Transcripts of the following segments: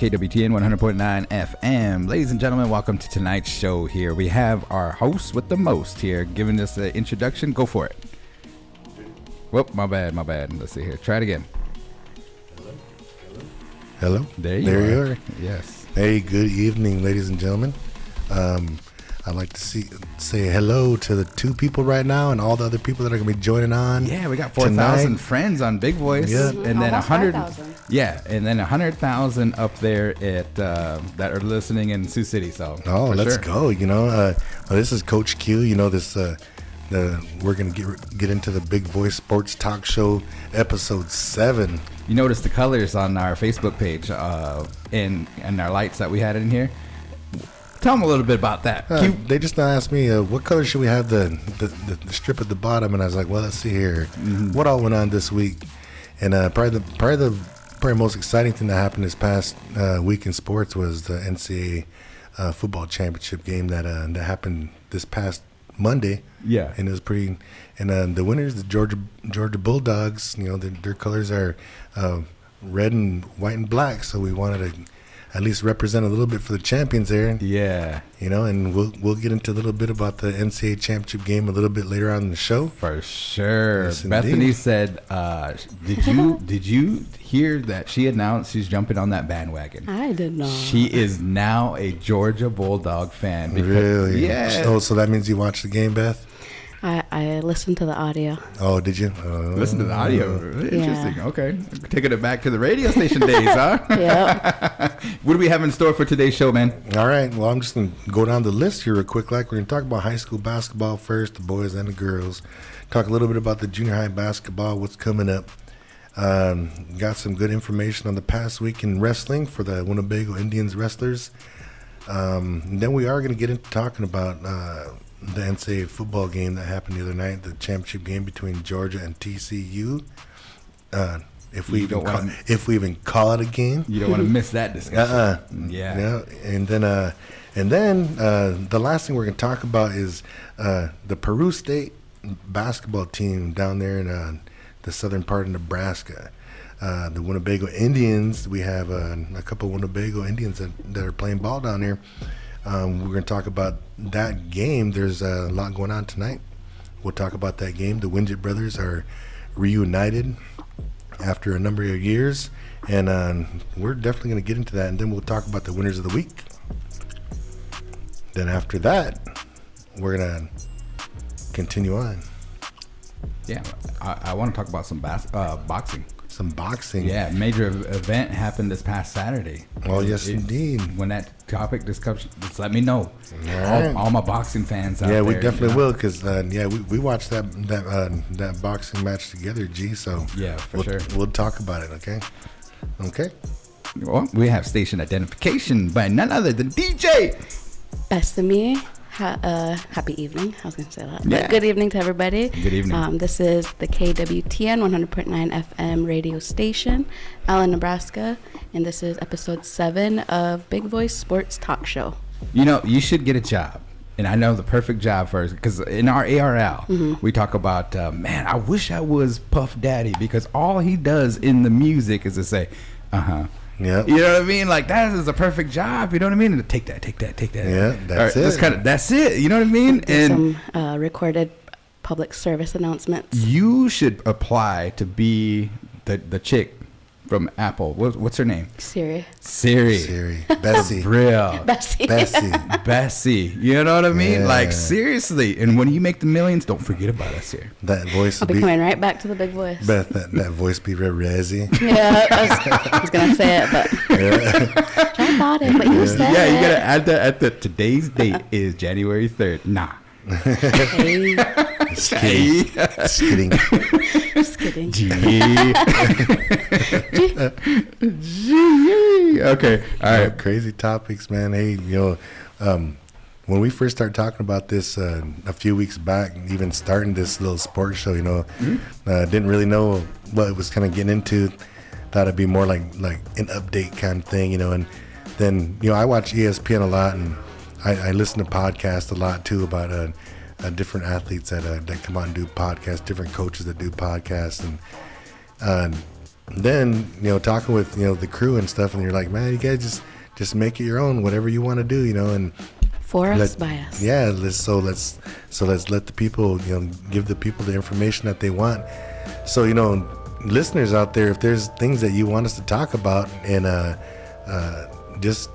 KWTN 100.9 FM. Ladies and gentlemen, welcome to tonight's show here. We have our host with the most here giving us an introduction. Go for it. Whoop, my bad. Let's see here. Try it again. Hello. There you are. Yes. Hey, good evening, ladies and gentlemen. I'd like to say hello to the two people right now and all the other people that are going to be joining on. Yeah, we got 4,000 friends on Big Voice. Yeah. And then 100. 5,000. Yeah, and then 100,000 up there at that are listening in Sioux City. So let's go. You know, this is Coach Q. You know, this we're going to get into the Big Voice Sports Talk Show episode 7. You notice the colors on our Facebook page and our lights that we had in here. Tell them a little bit about that. They just asked me, what color should we have the strip at the bottom? And I was like, well, let's see here. Mm-hmm. What all went on this week? And probably the most exciting thing that happened this past week in sports was the NCAA football championship game that happened this past Monday. Yeah. And it was pretty. And the winners, the Georgia Bulldogs, you know, their colors are red and white and black. So we wanted to at least represent a little bit for the champions there. Yeah. You know, and we'll get into a little bit about the NCAA championship game a little bit later on in the show. For sure. Yes, Bethany indeed. said, did you hear that she announced she's jumping on that bandwagon? I did not. She is now a Georgia Bulldog fan. Really? Yeah. Oh, so that means you watched the game, Beth? I listened to the audio. Oh, did you? Listen to the audio. Interesting. Yeah. Okay. Taking it back to the radio station days, huh? Yep. What do we have in store for today's show, man? All right. Well, I'm just going to go down the list here real quick. We're going to talk about high school basketball first, the boys and the girls. Talk a little bit about the junior high basketball, what's coming up. Got some good information on the past week in wrestling for the Winnebago Indians wrestlers. Then we are going to get into talking about the NCAA football game that happened the other night, the championship game between Georgia and TCU. If we even call it a game, you don't want to miss that discussion. Yeah. And then the last thing we're going to talk about is the Peru State basketball team down there in the southern part of Nebraska. The Winnebago Indians. We have a couple of Winnebago Indians that are playing ball down there. We're going to talk about that game. There's a lot going on tonight. We'll talk about that game. The Winget brothers are reunited after a number of years, and we're definitely going to get into that, and then we'll talk about the winners of the week. Then after that, we're going to continue on. Yeah, I want to talk about some boxing. Some boxing. Yeah, major event happened this past Saturday. Oh, yes, indeed. When that topic discussion, just let me know. Right. All my boxing fans out there. Yeah, we definitely will, because we watched that boxing match together, G. So yeah, sure. We'll talk about it. Okay. Well, we have station identification by none other than DJ Bessami. Happy evening. I was going to say that. Yeah. But good evening to everybody. Good evening. This is the KWTN 100.9 FM radio station, Allen, Nebraska, and this is episode 7 of Big Voice Sports Talk Show. You know, you should get a job. And I know the perfect job for us, because in our ARL, we talk about, man, I wish I was Puff Daddy, because all he does in the music is to say, uh-huh. Yeah, you know what I mean. Like, that is a perfect job. You know what I mean. And take that. Yeah, that's it. That's it. You know what I mean. And some recorded public service announcements. You should apply to be the chick from Apple. What's her name? Siri. Bessie. Real. Bessie. You know what I mean? Yeah. Like, seriously. And when you make the millions, don't forget about us here. That voice. I'll be coming right back to the big voice. Beth, that voice be real razzy. Yeah, I was gonna say it, but I thought it, but you said it. Yeah, you gotta add that at the today's date is January 3rd. Nah. Hey. Just kidding. Okay. All right. Crazy topics, man. Hey, when we first started talking about this a few weeks back, even starting this little sports show, didn't really know what it was kind of getting into. Thought it'd be more like an update kind of thing, and then I watch ESPN a lot, and I listen to podcasts a lot too about different athletes that come on and do podcasts, different coaches that do podcasts, and then, talking with, the crew and stuff, and you're like, man, you guys just make it your own, whatever you want to do, and For us, by us. yeah, let's let the people, give the people the information that they want. So, listeners out there, if there's things that you want us to talk about, and just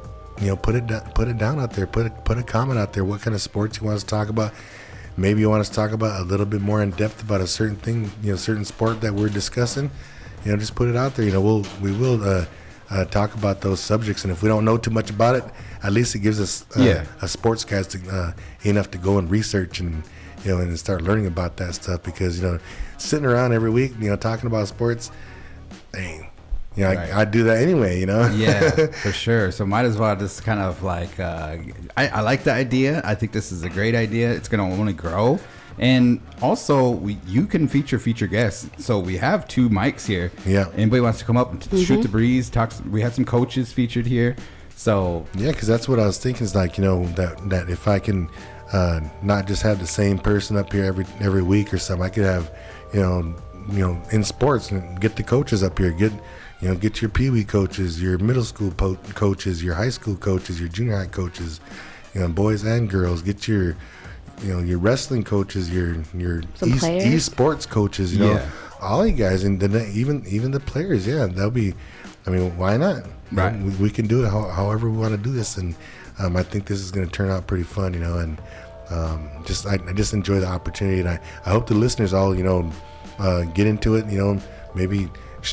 put it down out there, put a comment out there, what kind of sports you want us to talk about. Maybe you want us to talk about a little bit more in depth about a certain thing, certain sport that we're discussing. Just put it out there. We will talk about those subjects, and if we don't know too much about it, at least it gives us a sportscast enough to go and research and and start learning about that stuff. Because sitting around every week, talking about sports, dang. Right. I do that anyway, Yeah, for sure. So might as well just kind of like, I like the idea. I think this is a great idea. It's going to only grow. And also, you can feature guests. So we have 2 mics here. Yeah. Anybody wants to come up and shoot the breeze, talk. We had some coaches featured here. So yeah, because that's what I was thinking. Is like, that if I can not just have the same person up here every week or something, I could have, in sports, and get the coaches up here. Get your Pee Wee coaches, your middle school coaches, your high school coaches, your junior high coaches, boys and girls. Get your wrestling coaches, your esports coaches, all you guys, and then even the players. Yeah, that'll be. I mean, why not? Right. We can do it however we want to do this, and I think this is going to turn out pretty fun. And I just enjoy the opportunity, and I hope the listeners all get into it.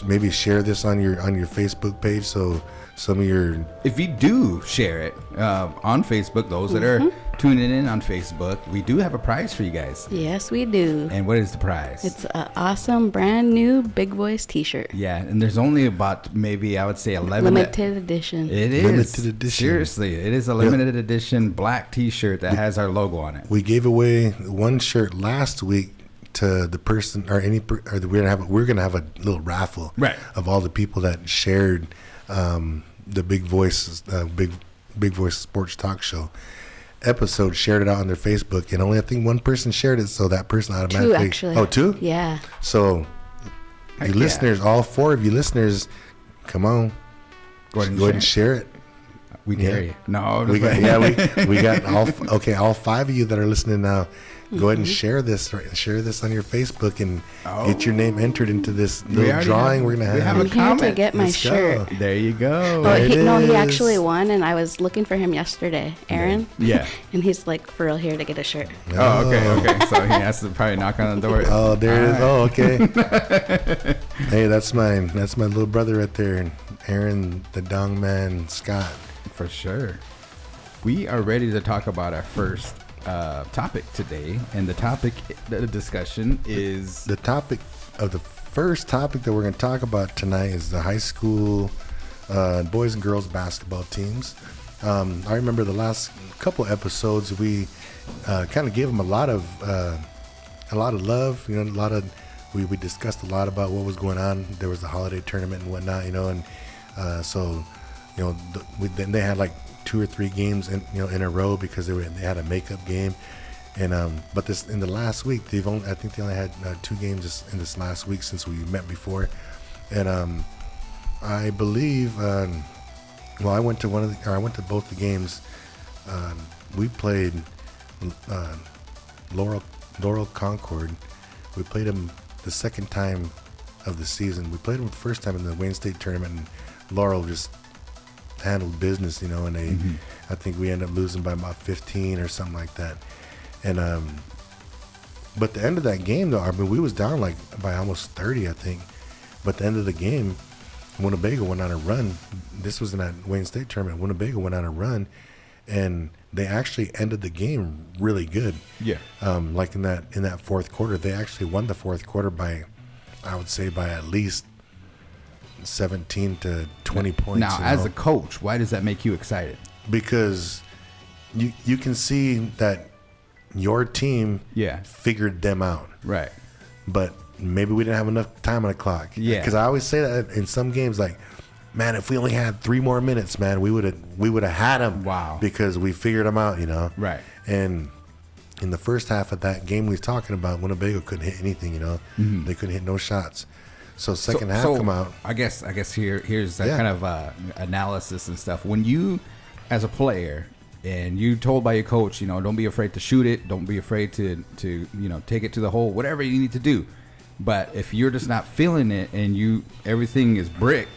Maybe share this on your Facebook page, so some of your, if you do share it on Facebook, those that are tuning in on Facebook, we do have a prize for you guys. Yes, we do. And what is the prize? It's an awesome brand new Big Voice t-shirt. Yeah, and there's only about, maybe I would say 11. Limited edition. It is. Limited edition. Seriously, it is a limited edition black t-shirt that has our logo on it. We gave away one shirt last week to the person, or we're gonna have a little raffle, right, of all the people that shared the Big Voice Sports Talk Show episode, shared it out on their Facebook, and only I think one person shared it, so that person automatically. 2 actually. Oh, 2? Yeah. So listeners, all 4 of you listeners, come on, go ahead and share it. We dare you. No, we got all 5 of you that are listening now. Go ahead and share this on your Facebook, and get your name entered into this little drawing we're gonna have. We have I'm a comment. here to get my shirt. There you go. He actually won, and I was looking for him yesterday, Aaron. Yeah. And he's like for real here to get a shirt. Oh, okay. So he has to probably knock on the door. Oh, there it is. Oh, okay. Hey, that's my little brother right there, and Aaron, the Dong Man Scott. For sure. We are ready to talk about our first topic today, and the discussion is the topic of the first topic that we're going to talk about tonight is the high school boys and girls basketball teams. I remember the last couple episodes we kind of gave them a lot of love. We discussed a lot about what was going on. There was the holiday tournament and whatnot, and so then they had like 2 or 3 games in a row because they had a makeup game, and but this in the last week I think they only had 2 games in this last week since we met before, and I believe I went to both the games. We played Laurel Concord. We played them the second time of the season. We played them the first time in the Wayne State tournament, and Laurel just handled business, and they I think we ended up losing by about 15 or something like that. And but the end of that game, though, I mean, we was down like by almost 30, I think. But the end of the game, Winnebago went on a run. This was in that Wayne State tournament. Winnebago went on a run, and they actually ended the game really good. Yeah. Like in that fourth quarter, they actually won the fourth quarter by, I would say, by at least 17 to 20 points. Now, as a coach, why does that make you excited? Because you can see that your team figured them out. Right. But maybe we didn't have enough time on the clock. Yeah. Because I always say that in some games, like, man, if we only had 3 more minutes, man, we would have had them. Wow. Because we figured them out, Right. And in the first half of that game we was talking about, Winnebago couldn't hit anything, They couldn't hit no shots. So second half come out. I guess here's that Yeah. kind of analysis and stuff. When you, as a player, and you told by your coach, don't be afraid to shoot it, don't be afraid to take it to the hole, whatever you need to do. But if you're just not feeling it and everything is brick,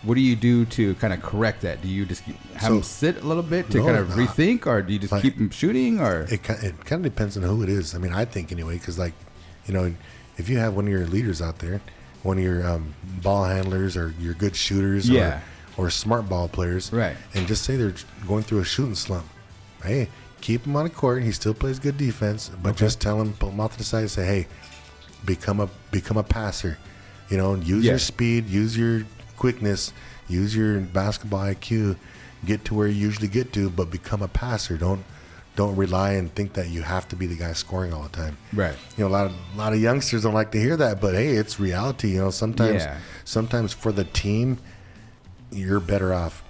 what do you do to kind of correct that? Do you just have them sit a little bit to kind of rethink, or do you just keep them shooting? Or it kind of depends on who it is. I mean, I think anyway, because if you have one of your leaders out there, one of your ball handlers or your good shooters, or smart ball players, right? And just say they're going through a shooting slump. Hey, keep him on the court. He still plays good defense, but just tell him, pull him off to the side, and say, hey, become a passer. Use your speed, use your quickness, use your basketball IQ, get to where you usually get to, but become a passer. Don't rely and think that you have to be the guy scoring all the time. Right. A lot of youngsters don't like to hear that, but hey, it's reality. Sometimes for the team, you're better off,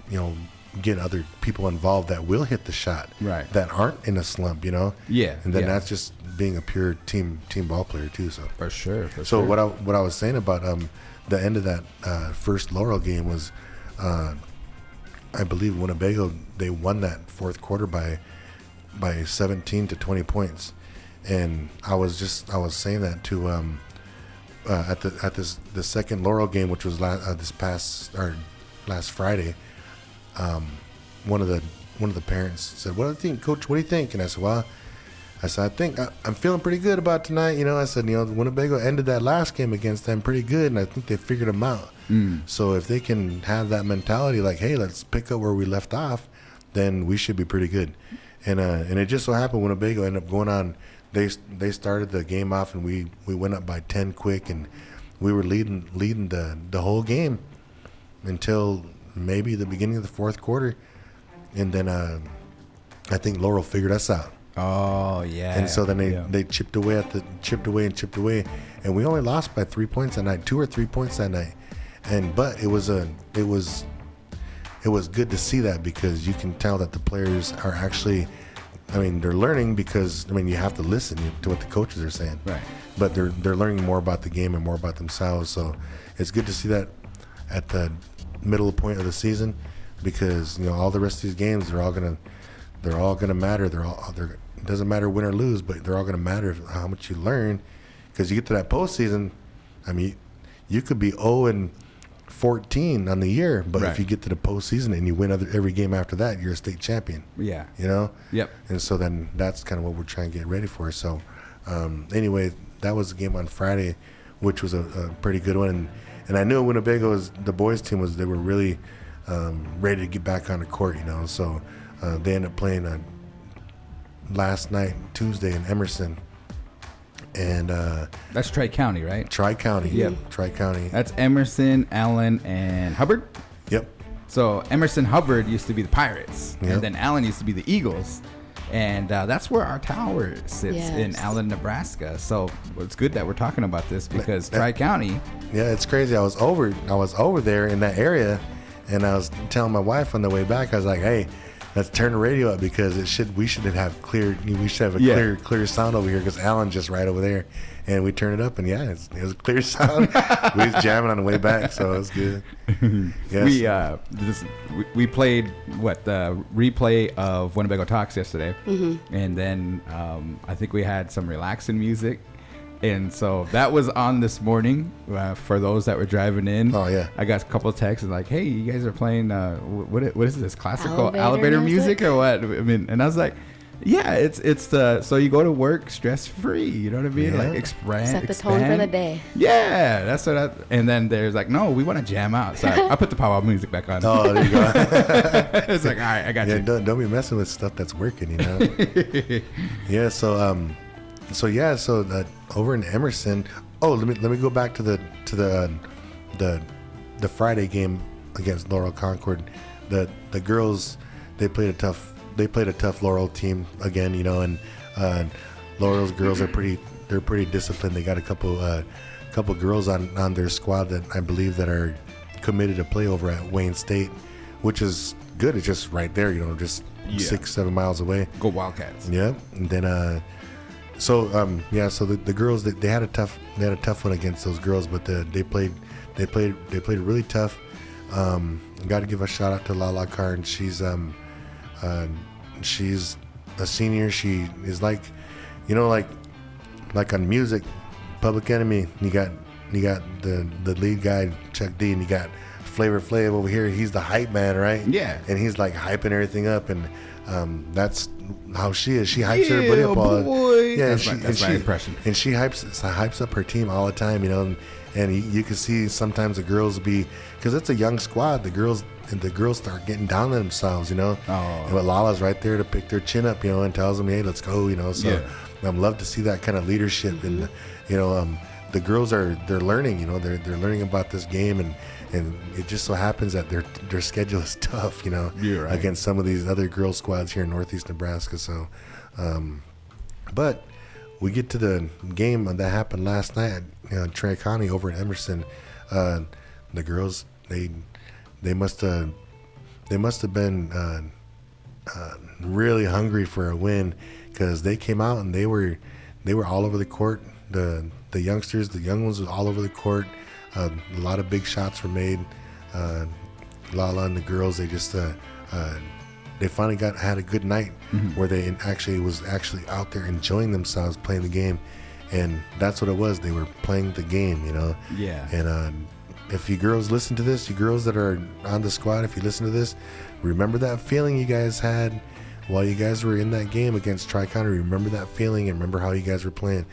get other people involved that will hit the shot, right? That aren't in a slump, Yeah. And then that's just being a pure team ball player too. So for sure. What I was saying about the end of that first Laurel game was, I believe Winnebago, they won that fourth quarter by 17 to 20 points, and I was saying that to at the second Laurel game, which was last Friday. One of the parents said, "What do you think, Coach? What do you think?" And I said, "Well, I think I'm feeling pretty good about tonight. I said, Winnebago ended that last game against them pretty good, and I think they figured them out. So if they can have that mentality, like, hey, let's pick up where we left off, then we should be pretty good." And it just so happened Winnebago ended up going on. They started the game off, and we went up by 10 quick, and we were leading the whole game until maybe the beginning of the fourth quarter, and then I think Laurel figured us out. Oh yeah. And so then they chipped away, and we only lost by 3 points that night, 2 or 3 points that night. But it was good to see that, because you can tell that the players are actually, they're learning, because you have to listen to what the coaches are saying. Right. But they're learning more about the game and more about themselves. So it's good to see that at the middle point of the season, because all the rest of these games, they're all gonna matter. It doesn't matter win or lose, but they're all gonna matter how much you learn, because you get to that postseason. You could be 0-14 on the year, but if you get to the postseason and you win every game after that, you're a state champion. Yeah. Yep. And so then that's kind of what we're trying to get ready for. So anyway, that was the game on Friday, which was a pretty good one. And I knew the boys team they were really ready to get back on the court, So they ended up playing last night, Tuesday, in Emerson. And that's Tri-County, right? Tri-County. Yep. Tri-County. That's Emerson, Allen, and Hubbard. Yep. So Emerson Hubbard used to be the Pirates, Yep. and then Allen used to be the Eagles. And that's where our tower sits, in Allen, Nebraska. So it's good that we're talking about this, because Tri-County. Yeah, it's crazy. I was over there in that area, and I was telling my wife on the way back, I was like, hey, let's turn the radio up, because we should have a clear sound over here, because Allen's just right over there. And we turned it up, and it was a clear sound. We was jamming on the way back, so it was good. Yes. We played the replay of Winnebago Talks yesterday, and then I think we had some relaxing music, and so that was on this morning for those that were driving in. Oh yeah, I got a couple of texts like, "Hey, you guys are playing what is this, classical elevator music or what?" And I was like, yeah, it's the so you go to work stress free. You know what I mean? Yeah. Like expand. Set the tone for the day. Yeah, that's what. And then there's like, no, we want to jam out. So I put the power music back on. Oh, there you go. It's like, all right, I got you. Don't be messing with stuff that's working, Yeah. So over in Emerson. Oh, let me go back to the Friday game against Laurel Concord. The girls, they played a tough Laurel team again, and Laurel's girls are pretty disciplined. They got a couple girls on their squad that I believe that are committed to play over at Wayne State, which is good. It's just right there, just 6-7 miles away. Go Wildcats. Yeah, and then So the girls they had a tough one against those girls, but they played really tough. Got to give a shout out to Lala Carr, and she's a senior. She is like on music, Public Enemy. You got the lead guy Chuck D, and you got Flavor Flav over here. He's the hype man, right? Yeah. And he's like hyping everything up, and that's how she is. She hypes everybody up. Yeah, that's my impression. And she hypes up her team all the time, And you can see sometimes the girls because it's a young squad. The girls start getting down on themselves, Oh. And Lala's right there to pick their chin up, and tells them, hey, let's go, So Yeah. I'd love to see that kind of leadership, and the girls they're learning, they're learning about this game, and it just so happens that their schedule is tough, You're right. against some of these other girls squads here in Northeast Nebraska. So, but we get to the game that happened last night at Trey County over in Emerson. The girls they must have been really hungry for a win, because they came out and they were all over the court. The youngsters, the young ones, were all over the court. A lot of big shots were made. Lala and the girls, they just they finally had a good night, where they was actually out there enjoying themselves playing the game, and that's what it was. They were playing the game, Yeah. And if you girls listen to this, you girls that are on the squad, if you listen to this, remember that feeling you guys had while you guys were in that game against Tri-County. Remember that feeling, and remember how you guys were playing,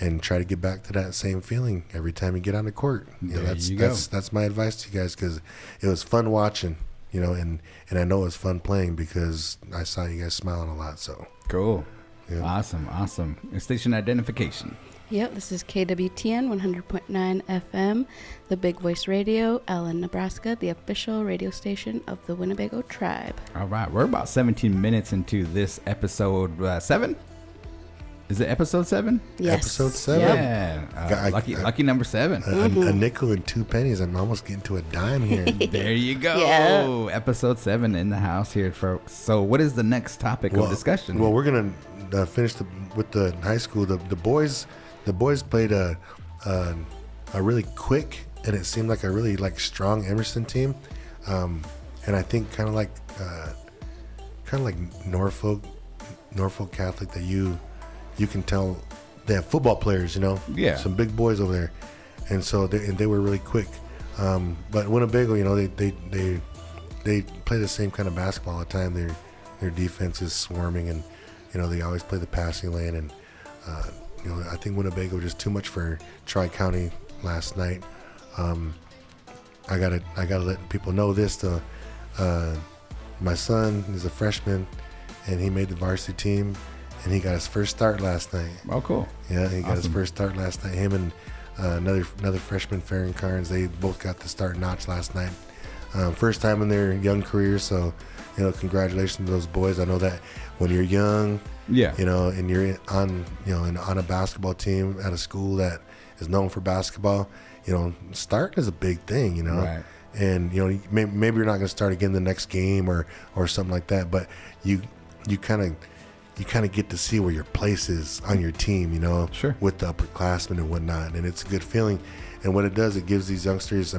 and try to get back to that same feeling every time you get on the court. That's my advice to you guys, because it was fun watching, and I know it was fun playing, because I saw you guys smiling a lot. So Cool. Yeah. Awesome. Station identification. Yep, this is KWTN 100.9 FM, the Big Voice Radio, Allen, Nebraska, the official radio station of the Winnebago tribe. All right, we're about 17 minutes into this episode 7. Is it episode 7? Yes. Episode 7. Yeah. Lucky number 7. A nickel and 2 pennies. I'm almost getting to a dime here. There you go. Yeah. Episode 7 in the house here, folks. So what is the next topic of discussion? Well, we're going to finish with the high school. The boys played a really quick, and it seemed like a really strong Emerson team. And I think kind of like Norfolk Catholic, that you can tell they have football players, Yeah. some big boys over there, and so they were really quick. But Winnebago, they play the same kind of basketball all the time. Their defense is swarming, and they always play the passing lane. And I think Winnebago was just too much for Tri-County last night. I gotta let people know this though. My son is a freshman, and he made the varsity team, and he got his first start last night. Oh, cool. Yeah, he got his first start last night. Him and another freshman, Farron Carnes, they both got the start notch last night. First time in their young careers, so congratulations to those boys. I know that when you're young, Yeah. and you're on a basketball team at a school that is known for basketball, starting is a big thing, Right. And maybe you're not going to start again the next game or something like that, but you kind of get to see where your place is on your team, Sure. with the upperclassmen and whatnot, and it's a good feeling. And what it does, it gives these youngsters,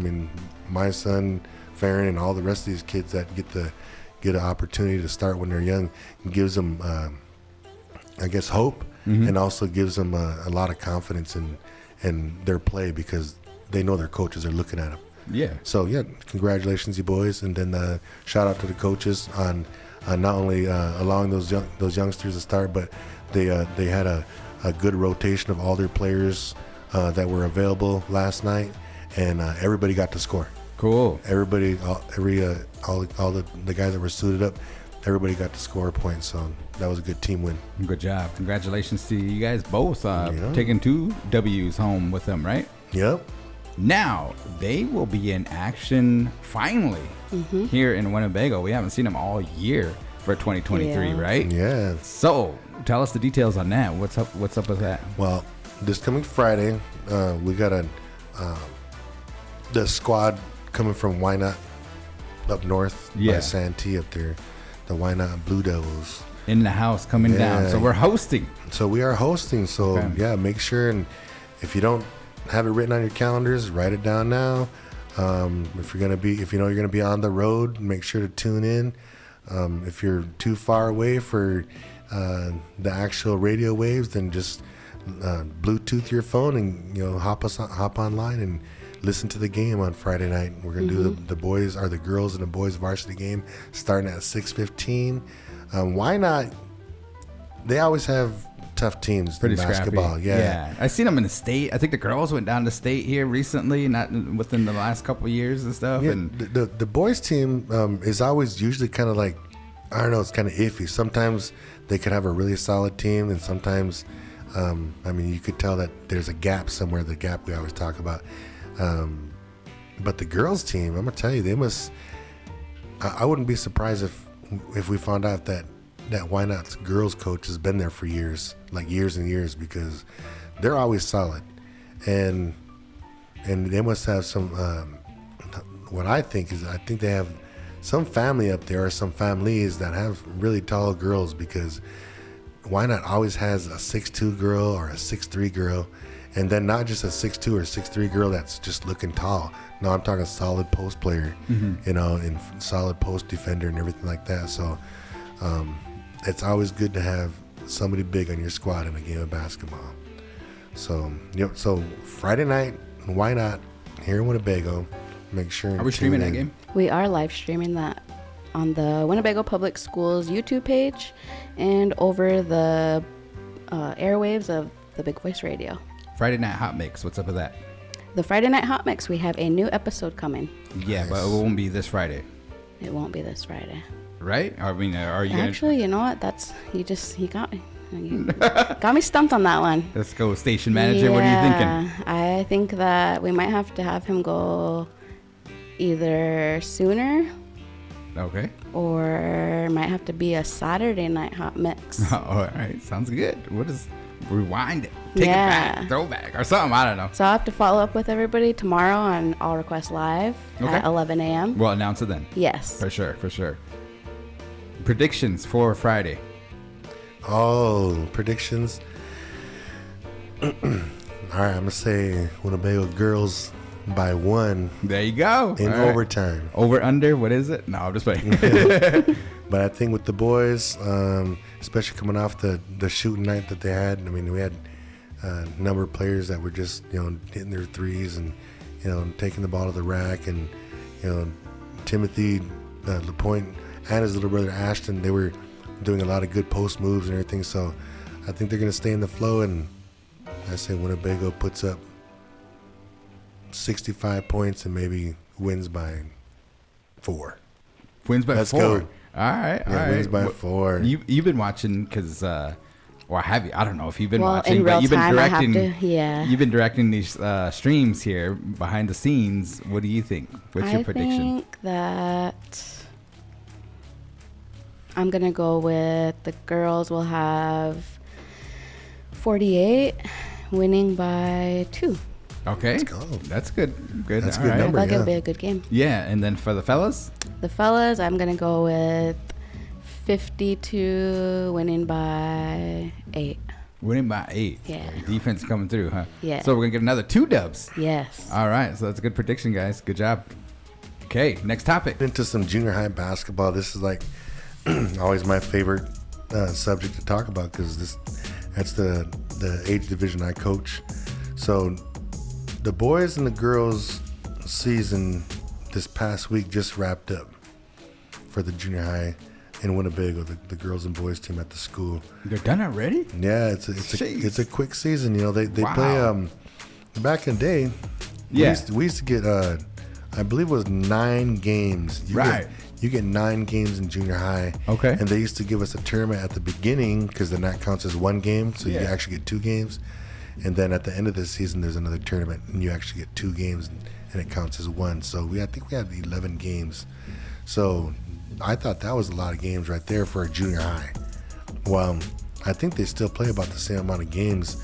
my son Farron and all the rest of these kids that get an opportunity to start when they're young, it gives them hope, and also gives them a lot of confidence in their play, because they know their coaches are looking at them. Yeah. So congratulations, you boys, and then shout out to the coaches on not only allowing those youngsters to start, but they had a good rotation of all their players that were available last night, and everybody got to score. Cool. Everybody, all the guys that were suited up, everybody got to score a point. So that was a good team win. Good job. Congratulations to you guys both taking 2 W's home with them, right? Yep. Now, they will be in action finally here in Winnebago. We haven't seen them all year for 2023, Yeah. right? Yeah. So, tell us the details on that. What's up with that? Well, this coming Friday, we got the squad coming from Wynot up north by Santee up there. The Wynot Blue Devils. in the house coming down. So we're hosting. So we are hosting. So Okay. yeah, make sure, and if you don't have it written on your calendars, write it down now. If you know you're gonna be on the road, make sure to tune in. If you're too far away for the actual radio waves, then just Bluetooth your phone and hop online and listen to the game on Friday night. We're gonna do the boys or the girls and the boys varsity game starting at 6:15. Why not? They always have tough teams Pretty in basketball. scrappy. Yeah. I seen them in the state. I think the girls went down to state here recently, not within the last couple of years and stuff. Yeah, And the boys team is always usually kind of like, I don't know, it's kind of iffy. Sometimes they could have a really solid team, and sometimes, you could tell that there's a gap somewhere, the gap we always talk about. But the girls team, I'm going to tell you, they must, I wouldn't be surprised if we found out that Why Not's girls coach has been there for years, like years and years, because they're always solid. And they must have some, what I think they have some family up there, or some families that have really tall girls, because Why Not always has a 6'2" girl or a 6'3" girl, and then not just a 6'2" or 6'3" girl that's just looking tall. No, I'm talking solid post player, and solid post defender and everything like that. So it's always good to have somebody big on your squad in a game of basketball. So so Friday night, Why Not here in Winnebago? Make sure. are we streaming that game? We are live streaming that on the Winnebago Public Schools YouTube page and over the airwaves of the Big Voice Radio. Friday Night Hot Mix. What's up with that? The Friday Night Hot Mix, we have a new episode coming. Yeah, but it won't be this Friday, It won't be this Friday. right? I mean, are you Actually, you know what? You got me. You got me stumped on that one. Let's go, station manager. What are you thinking? I think that we might have to have him go either sooner Okay. or might have to be a Saturday night hot mix. All right, sounds good. What is rewind it, take it Yeah. back, throwback, or something? I don't know. So I'll have to follow up with everybody tomorrow on All Request Live at 11 a.m. We'll announce it then. Yes. For sure. Predictions for Friday. Oh, predictions. All right, I'm gonna say Winnebago girls by 1 There you go. in All right. overtime. Over under. What is it? No, I'm just playing. But I think with the boys, especially coming off the shooting night that they had, I mean, we had a number of players that were just hitting their threes and taking the ball to the rack, and Timothy LaPointe and his little brother Ashton, they were doing a lot of good post moves and everything. So I think they're going to stay in the flow, and I say Winnebago puts up 65 points and maybe wins by 4. Wins by Let's 4. go. All right. Yeah, wins by 4. You've been watching because, or have you? I don't know if you've been Well, watching, in real but you've been time, I have directing. to, yeah. You've been directing these streams here behind the scenes. What do you think? What's your prediction? I think that I'm going to go with the girls will have 48, winning by 2. Okay. Let's go. That's good. Good. That's a All good right. number. I feel like it'll yeah. be a good game. Yeah, and then for the fellas, The fellas, I'm going to go with 52, winning by 8. winning by 8. Yeah. Defense coming through, huh? Yeah. So we're gonna get another 2 dubs. Yes. All right. So that's a good prediction, guys. Good job. Okay. Next topic. Into some junior high basketball. This is like always my favorite subject to talk about, because that's the age division I coach. So the boys and the girls season this past week just wrapped up for the junior high in Winnebago, the girls and boys team at the school. They're done already? Yeah, it's a quick season. They Wow. play back in the day. Yeah. we used to get I believe it was 9 games. Right. You get 9 games in junior high. Okay. And they used to give us a tournament at the beginning, because then that counts as 1 game, so you Yeah. actually get 2 games. And then at the end of the season, there's another tournament, and you actually get 2 games, and it counts as 1. So I think we had 11 games. So I thought that was a lot of games right there for a junior high. Well, I think they still play about the same amount of games,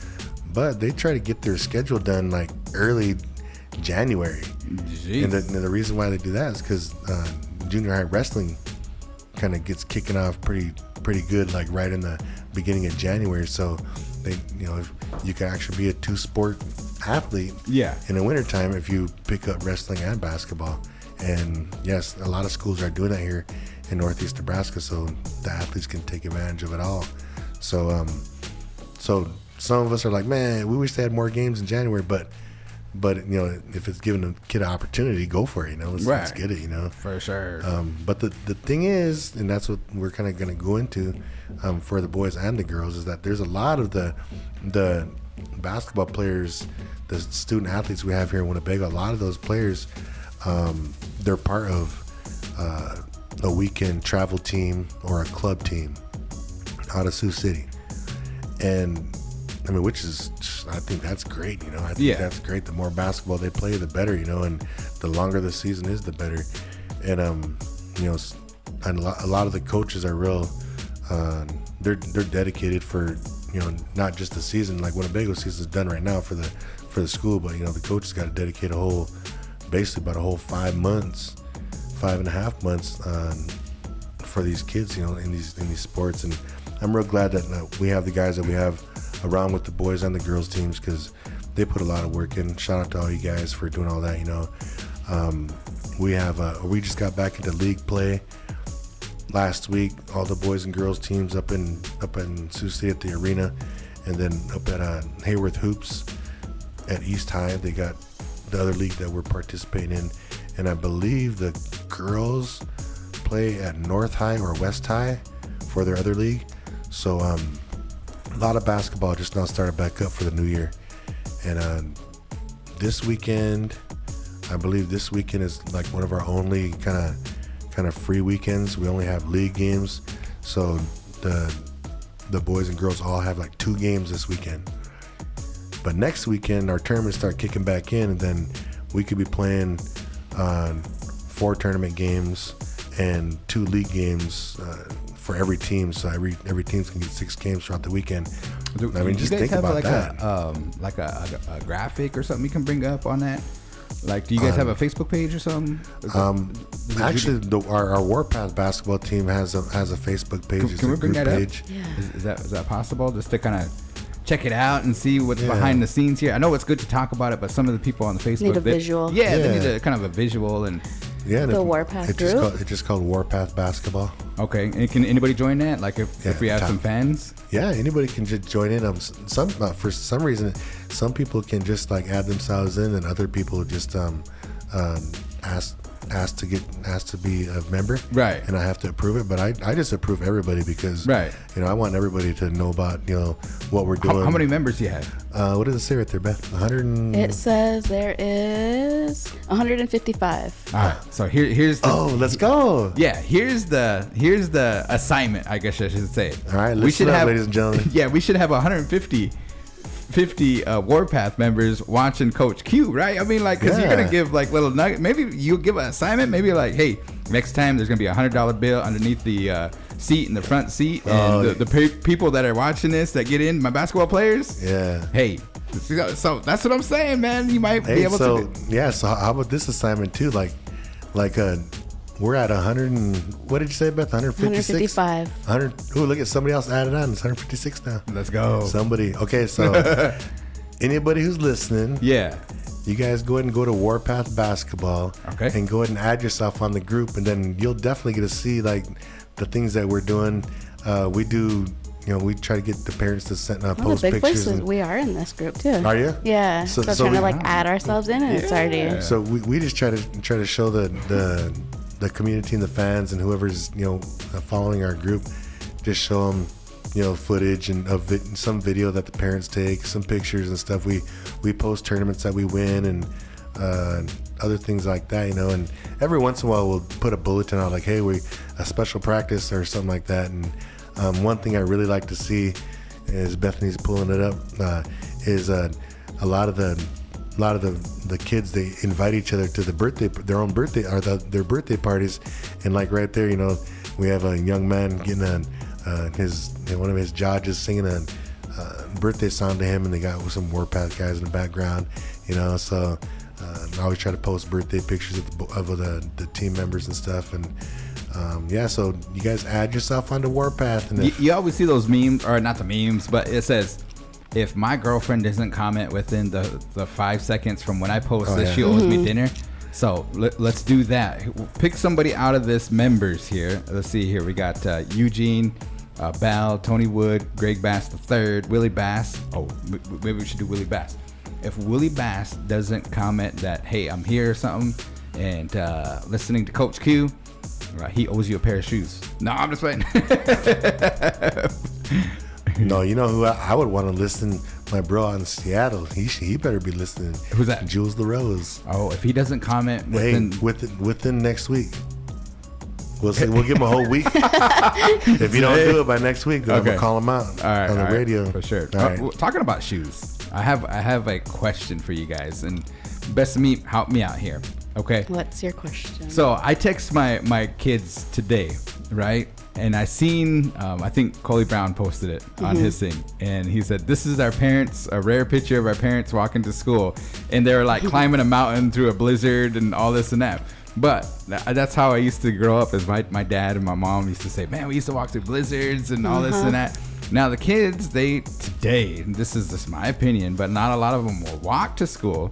but they try to get their schedule done like early January. Jeez. And the reason why they do that is because junior high wrestling kind of gets kicking off pretty good, like right in the beginning of January. So they, if you can actually be a 2-sport athlete in the wintertime if you pick up wrestling and basketball. And yes, a lot of schools are doing that here in Northeast Nebraska, so the athletes can take advantage of it all. So so some of us are like, man, we wish they had more games in January, but if it's giving a kid an opportunity, go for it. Let's get it. For sure. But the thing is, and that's what we're kind of going to go into for the boys and the girls, is that there's a lot of the basketball players, the student athletes we have here in Winnebago. A lot of those players, they're part of a weekend travel team or a club team out of Sioux City, and I mean, I think that's great. I think that's great. The more basketball they play, the better. And the longer the season is, the better. And and a lot of the coaches are real. They're dedicated for not just the season, like Winnebago season is done right now for the school, but the coaches got to dedicate basically about a whole 5.5 months for these kids, in these sports. And I'm real glad that we have the guys that we have around with the boys and the girls teams, because they put a lot of work in. Shout out to all you guys for doing all that. We just got back into league play last week. All the boys and girls teams up in Sioux City at the arena, and then up at Hayworth Hoops at East High. They got the other league that we're participating in, and I believe the girls play at North High or West High for their other league. So a lot of basketball just now started back up for the new year. And this weekend, I believe this weekend is like one of our only kind of free weekends. We only have league games, so the boys and girls all have like 2 games this weekend. But next weekend our tournaments start kicking back in, and then we could be playing 4 tournament games and 2 league games for every team. So every team can get 6 games throughout the weekend. I mean, just think about that. Like a graphic or something you can bring up on that. Like, do you guys have a Facebook page or something? Actually, our Warpath basketball team has a Facebook page. Can we bring that page. up? Yeah. Is that possible? Just to kind of check it out and see what's behind the scenes here. I know it's good to talk about it, but some of the people on the Facebook need a visual. They need a kind of a visual. And the Warpath group. It's just called Warpath Basketball. Okay, and can anybody join that? Like if we have some fans? Yeah, anybody can just join in. For some reason, some people can just like add themselves in, and other people just ask to be a member. Right. And I have to approve it, but I just approve everybody because I want everybody to know about what we're doing. How many members do you have? What does it say right there, Beth? 100. It says there is 155. All right. So here's the. Oh, let's go. Yeah. Here's the assignment. I guess I should say. All right. Listen up, ladies and gentlemen. Yeah, we should have 150 Warpath members watching Coach Q, right? I mean, like, because you're gonna give like little nugget. Maybe you give an assignment. Maybe like, hey, next time there's gonna be $100 bill underneath the seat in the front seat, and the people that are watching this that get in, my basketball players. Yeah. Hey, so that's what I'm saying, man. You might be able to. Yeah. So how about this assignment too? Like we're at 100 and what did you say, Beth? 156? 155. 100. Ooh, look at somebody else added on. It's 156 now. Let's go. Somebody. Okay, so anybody who's listening, you guys go ahead and go to Warpath Basketball, and go ahead and add yourself on the group, and then you'll definitely get to see like the things that we're doing. We do. We try to get the parents to send post the big pictures. Places, we are in this group too. Are you? Yeah. So trying to like add ourselves in, and it's already. So we just try to show the community and the fans and whoever's following our group, just show them footage and some video that the parents take, some pictures and stuff. We post tournaments that we win and other things like that, and every once in a while we'll put a bulletin out like, hey, a special practice or something like that. And one thing I really like to see is Bethany's pulling it up is a lot of the kids, they invite each other to their own birthday or their birthday parties, and like right there, we have a young man getting one of his judges singing a birthday song to him, and they got some Warpath guys in the background, So I always try to post birthday pictures of the team members and stuff, and So you guys add yourself onto Warpath. And You always see those memes, or not the memes, but it says, if my girlfriend doesn't comment within the 5 seconds from when I post this, she owes me dinner. So let's do that. Pick somebody out of this members here. Let's see here. We got Eugene, Bal, Tony Wood, Greg Bass III, Willie Bass. Oh, maybe we should do Willie Bass. If Willie Bass doesn't comment that, hey, I'm here or something, and listening to Coach Q, he owes you a pair of shoes. No, I'm just playing. No, you know who I would want to listen? My bro out in Seattle. He better be listening. Who's that? Jules LaRose. Oh, if he doesn't comment within next week. We'll give him a whole week. If you don't do it by next week, then I'm gonna call him out on the radio for sure. All right. Talking about shoes, I have a question for you guys, and Bessami, help me out here. Okay. What's your question? So I text my kids today, right? And I seen, I think Coley Brown posted it on his thing. And he said, this is a rare picture of our parents walking to school. And they were like climbing a mountain through a blizzard and all this and that. But that's how I used to grow up, as my dad and my mom used to say, man, we used to walk through blizzards and all this and that. Now the kids, today, and this is just my opinion, but not a lot of them will walk to school.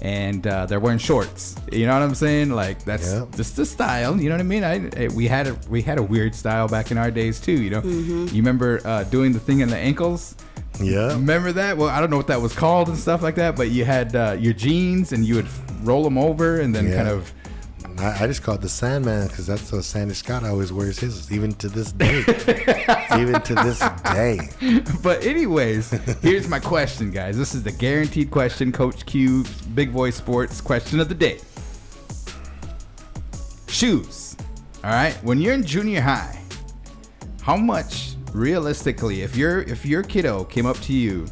And they're wearing shorts. You know what I'm saying? Like, that's just the style. You know what I mean? We had a weird style back in our days too. You know, you remember doing the thing in the ankles? Yeah. Remember that? Well, I don't know what that was called and stuff like that. But you had your jeans and you would roll them over and then kind of. I just call it the Sandman because that's how Sandy Scott always wears his, even to this day. Even to this day. But anyways, here's my question, guys. This is the guaranteed question, Coach Q, Big Voice Sports question of the day. Shoes. All right. When you're in junior high, how much realistically, if your kiddo came up to you,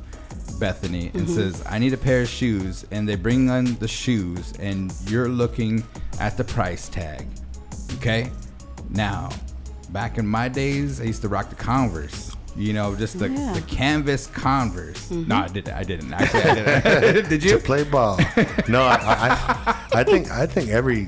Bethany, and says, I need a pair of shoes, and they bring on the shoes and you're looking at the price tag, okay? Now, back in my days, I used to rock the Converse, you know, just the canvas Converse. No, I didn't. Actually, I didn't. Did you? To play ball. No, I think every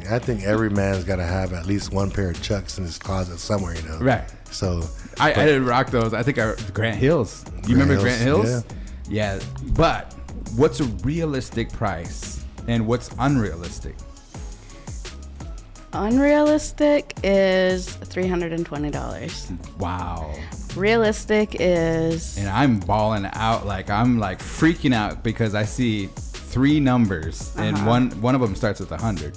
man's got to have at least one pair of Chucks in his closet somewhere, you know. Right. So I didn't rock those. I think Grant Hills. You remember Grant Hills? Yeah. But what's a realistic price and what's unrealistic? Unrealistic is $320. Wow. Realistic is... And I'm balling out, like I'm like freaking out because I see 3 numbers and one of them starts with 100.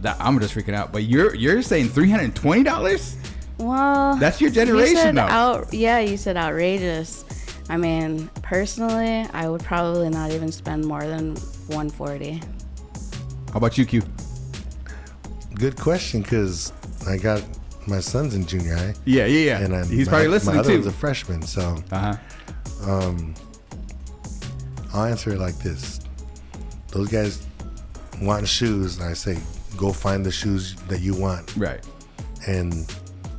That I'm just freaking out. But you're saying $320? Well, that's your generation now. You said outrageous. I mean, personally, I would probably not even spend more than $140. How about you, Q? Good question, because I got my son's in junior high. Yeah. And he's probably listening my other too. One's a freshman, so I'll answer it like this: those guys want shoes, and I say, go find the shoes that you want, right? And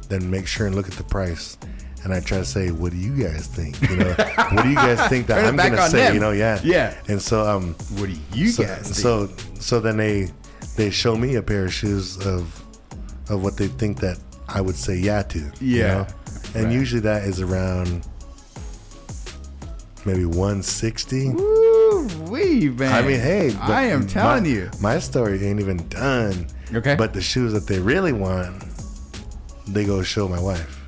then make sure and look at the price. And I try to say, what do you guys think? You know, what do you guys think that I'm gonna say? Them. You know, yeah. And so, what do you guys think? So then they show me a pair of shoes of what they think that I would say to. Yeah. You know? And usually that is around maybe 160. Woo-wee, man. I mean, hey, I am telling you, my story ain't even done. Okay. But the shoes that they really want, they go show my wife.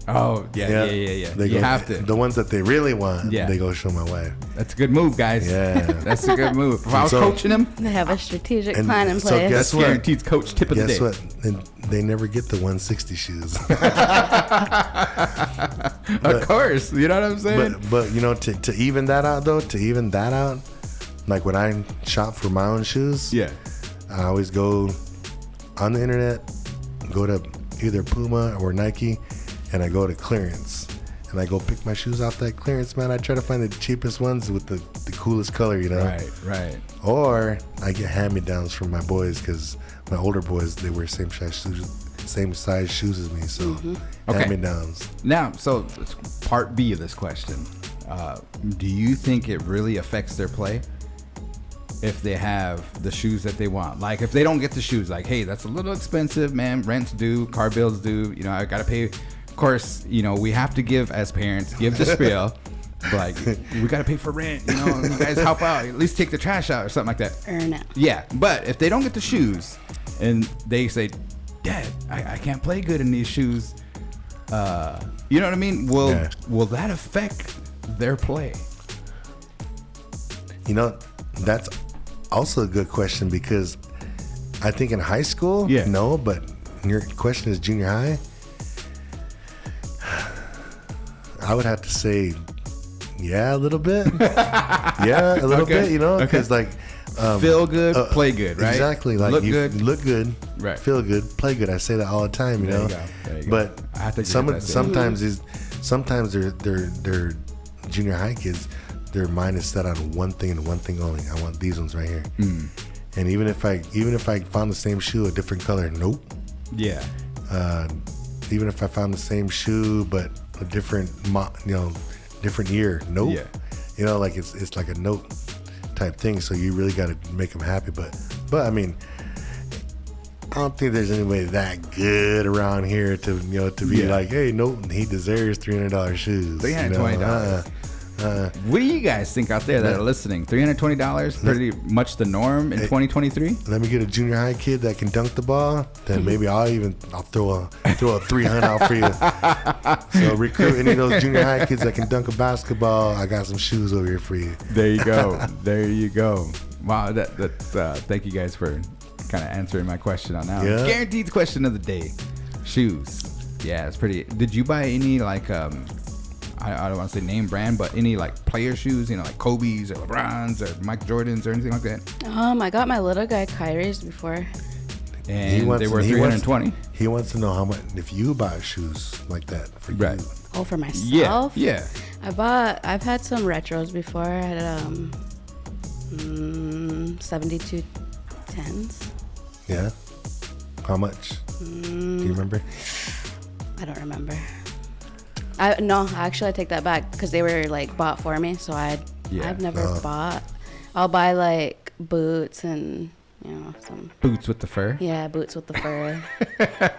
Oh, yeah. You have to. The ones that they really want, they go show my wife. That's a good move, guys. Yeah. That's a good move. If I was coaching them, they have a strategic plan in place. So guess what? Guaranteed coach tip of the day. Guess what? And they never get the 160 shoes. Of course. You know what I'm saying? But you know, to even that out, though, like when I shop for my own shoes, I always go on the internet, go to either Puma or Nike, and I go to clearance, and I go pick my shoes off that clearance, man. I try to find the cheapest ones with the coolest color, you know. Right. Or I get hand-me-downs from my boys, because my older boys, they wear same size shoes as me, so hand-me-downs. Now, so part B of this question: do you think it really affects their play? if they have the shoes that they want. Like if they don't get the shoes, like, hey, that's a little expensive, man. Rent's due, car bills due. You know, I gotta pay. Of course, you know, we have to give as parents, give the spiel. Like, we gotta pay for rent. You know, you guys help out. At least take the trash out or something like that. Earn it. Yeah, but if they don't get the shoes, and they say, Dad, I can't play good in these shoes. You know what I mean? Will that affect their play? You know, that's also a good question because I think in high school, no, but your question is junior high. I would have to say, yeah, a little bit. Yeah, a little bit, you know, because like feel good, play good, right? Exactly. Like look you good, look good, right? Feel good, play good. I say that all the time, you know. There you go. But I have to sometimes they're junior high kids. Their mind is set on one thing and one thing only. I want these ones right here. And even if I found the same shoe, a different color, nope. Yeah. Even if I found the same shoe but a different different year, nope. Yeah. You know, like it's like a note type thing. So you really got to make them happy. But I mean, I don't think there's anybody that good around here to be like, hey, no, he deserves $300 shoes. $320. What do you guys think out there that are listening? $320, pretty much the norm in 2023. Let me get a junior high kid that can dunk the ball, then maybe I'll throw a 300 out for you. So recruit any of those junior high kids that can dunk a basketball. I got some shoes over here for you. There you go. There you go. Wow, that's thank you guys for kind of answering my question on that. Yeah. Guaranteed question of the day: shoes. Yeah, it's pretty. Did you buy any like I don't want to say name brand, but any like player shoes, you know, like Kobe's or LeBron's or Mike Jordan's or anything like that? I got my little guy Kyrie's before. And they were $320. He wants to know how much if you buy shoes like that for you. Oh, for myself? Yeah. I've had some retros before. I had 72 10s. Yeah. How much? Do you remember? I don't remember. No, actually I take that back because they were like bought for me, so I've never bought. I'll buy like boots and some boots with the fur. Yeah, boots with the fur.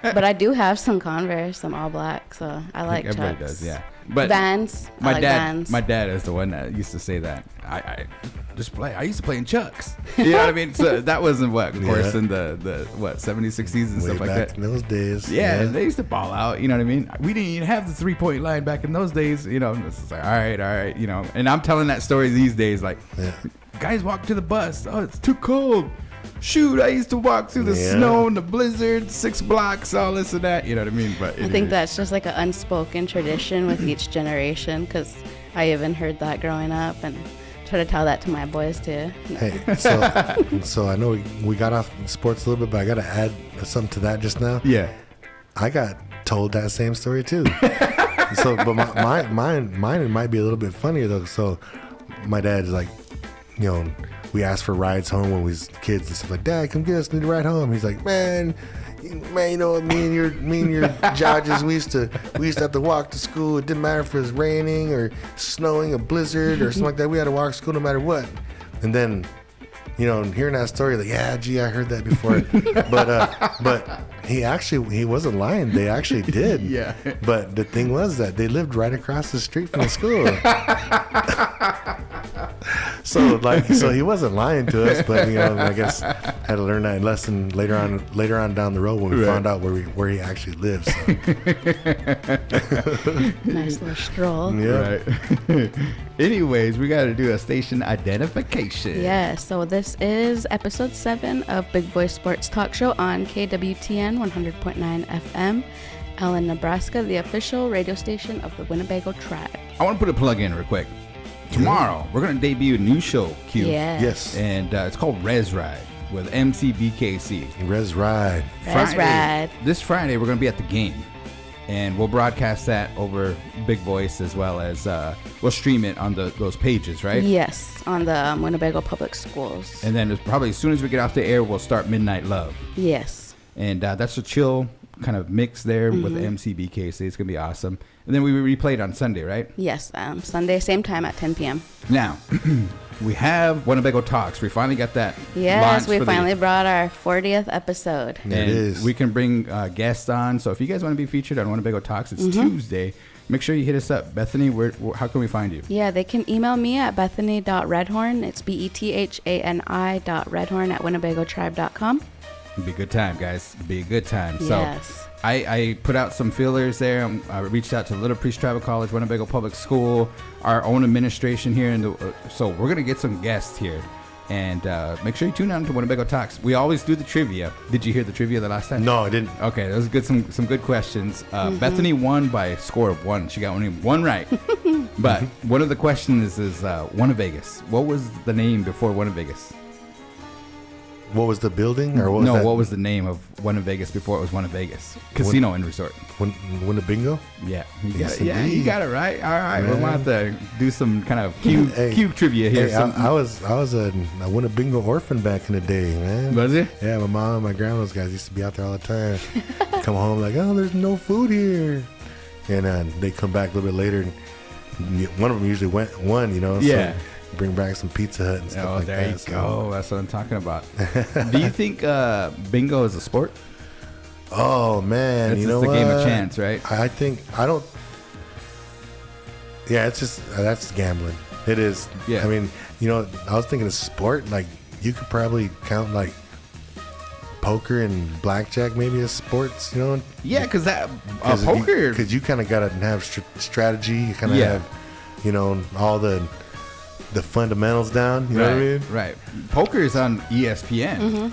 But I do have some Converse, some all black, so I like everybody Chucks. does, yeah. But Vans. My Vans. dad is the one that used to say that. I just play. I used to play in Chucks. You know what I mean? So that wasn't of course, in the 70s, 60s and way stuff like back that. In those days. Yeah, they used to ball out. You know what I mean? We didn't even have the 3-point line back in those days. You know, it's just like all right. You know, and I'm telling that story these days. Like, guys walk to the bus. Oh, it's too cold. Shoot, I used to walk through the snow and the blizzard, 6 blocks, all this and that. You know what I mean? But I think that's just like an unspoken tradition with each generation, because I even heard that growing up and try to tell that to my boys too. Hey, so I know we got off sports a little bit, but I got to add something to that just now. Yeah. I got told that same story too. But mine might be a little bit funnier though. So my dad's like, we asked for rides home when we was kids and stuff like, Dad, come get us, need a ride home. He's like, man, you know what, me and your judges, we used to have to walk to school. It didn't matter if it was raining or snowing, a blizzard or something like that. We had to walk to school no matter what. And then, hearing that story, like, yeah, gee, I heard that before. but he wasn't lying. They actually did. Yeah. But the thing was that they lived right across the street from the school. So he wasn't lying to us, but I guess had to learn that lesson later on down the road when we found out where he actually lives. So. Nice little stroll. Yeah. Right. Anyways, we got to do a station identification. Yeah, so this is episode 7 of Big Voice Sports Talk Show on KWTN 100.9 FM, Allen, Nebraska, the official radio station of the Winnebago Tribe. I want to put a plug in real quick. Tomorrow, we're going to debut a new show, Q. Yes. And it's called Res Ride with MCBKC. Res Ride. This Friday, we're going to be at the game. And we'll broadcast that over Big Voice as well as we'll stream it on those pages, right? Yes, on the Winnebago Public Schools. And then probably as soon as we get off the air, we'll start Midnight Love. Yes. And that's a chill kind of mix there with MCBKC. It's going to be awesome. And then we replay it on Sunday, right? Yes, Sunday, same time at 10 p.m. Now, we have Winnebago Talks. We finally got that. Yes, we finally brought our 40th episode. And it is. We can bring guests on. So if you guys want to be featured on Winnebago Talks, it's Tuesday. Make sure you hit us up. Bethany, how can we find you? Yeah, they can email me at bethany.redhorn. It's bethani@winnebagotribe.com. It'll be a good time, guys. It'll be a good time. Yes. So I put out some feelers there. I reached out to Little Priest Tribal College, Winnebago Public School, our own administration here. So we're going to get some guests here. And make sure you tune in to Winnebago Talks. We always do the trivia. Did you hear the trivia the last time? No, I didn't. Okay, that was good. Some good questions. Bethany won by a score of 1. She got only one right. But one of the questions is Winnevegas. What was the name before Winnevegas? What was the building? Or what was the name of Winnevegas before it was Winnevegas? Casino and Resort. Winnebago? Yeah. You got it right. All right. We're going to have to do some kind of cube trivia here. Hey, I was a Winnebago orphan back in the day, man. Was it? Yeah, my mom and my grandma, those guys used to be out there all the time. Come home like, oh, there's no food here. And they come back a little bit later. And one of them usually won, you know. Yeah. So bring back some Pizza Hut and stuff like that. There you go. That's what I'm talking about. Do you think bingo is a sport? Oh, man. It's just a game of chance, right? I don't. Yeah, it's just, that's gambling. It is. Yeah. I mean, I was thinking of sport. Like, you could probably count, like, poker and blackjack maybe as sports, Yeah, because poker. Because you kind of got to have strategy. You kind of have, all the fundamentals down. You know what I mean? Right. Poker is on ESPN,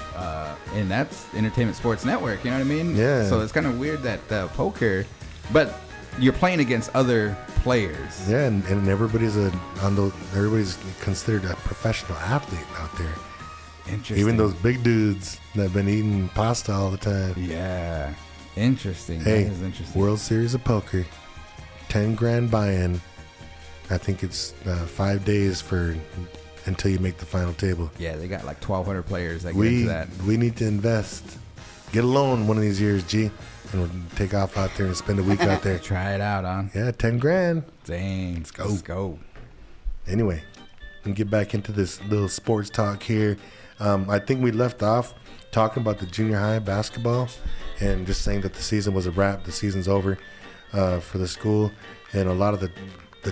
and that's Entertainment Sports Network. You know what I mean? Yeah. So it's kind of weird that poker, but you're playing against other players. Yeah, and everybody's considered a professional athlete out there. Interesting. Even those big dudes that have been eating pasta all the time. Yeah. Interesting. Hey, that is interesting. World Series of Poker, $10,000 buy-in. I think it's 5 days until you make the final table. Yeah, they got like 1,200 players that get into that. We need to invest. Get a loan one of these years, G, and we'll take off out there and spend a week out there. Try it out, huh? Yeah, $10,000. Dang. Let's go. Anyway, and get back into this little sports talk here. I think we left off talking about the junior high basketball and just saying that the season was a wrap. The season's over for the school, and a lot of the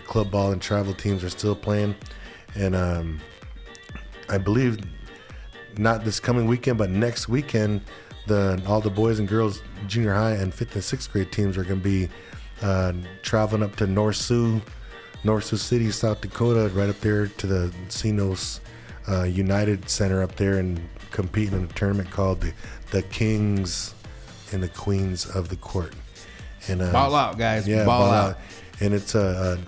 club ball and travel teams are still playing. And I believe not this coming weekend, but next weekend, all the boys and girls junior high and 5th and 6th grade teams are going to be traveling up to North Sioux City, South Dakota, right up there to the CNOS United Center up there, and competing in a tournament called the Kings and the Queens of the Court. And ball out, guys. Yeah, ball out. And it's the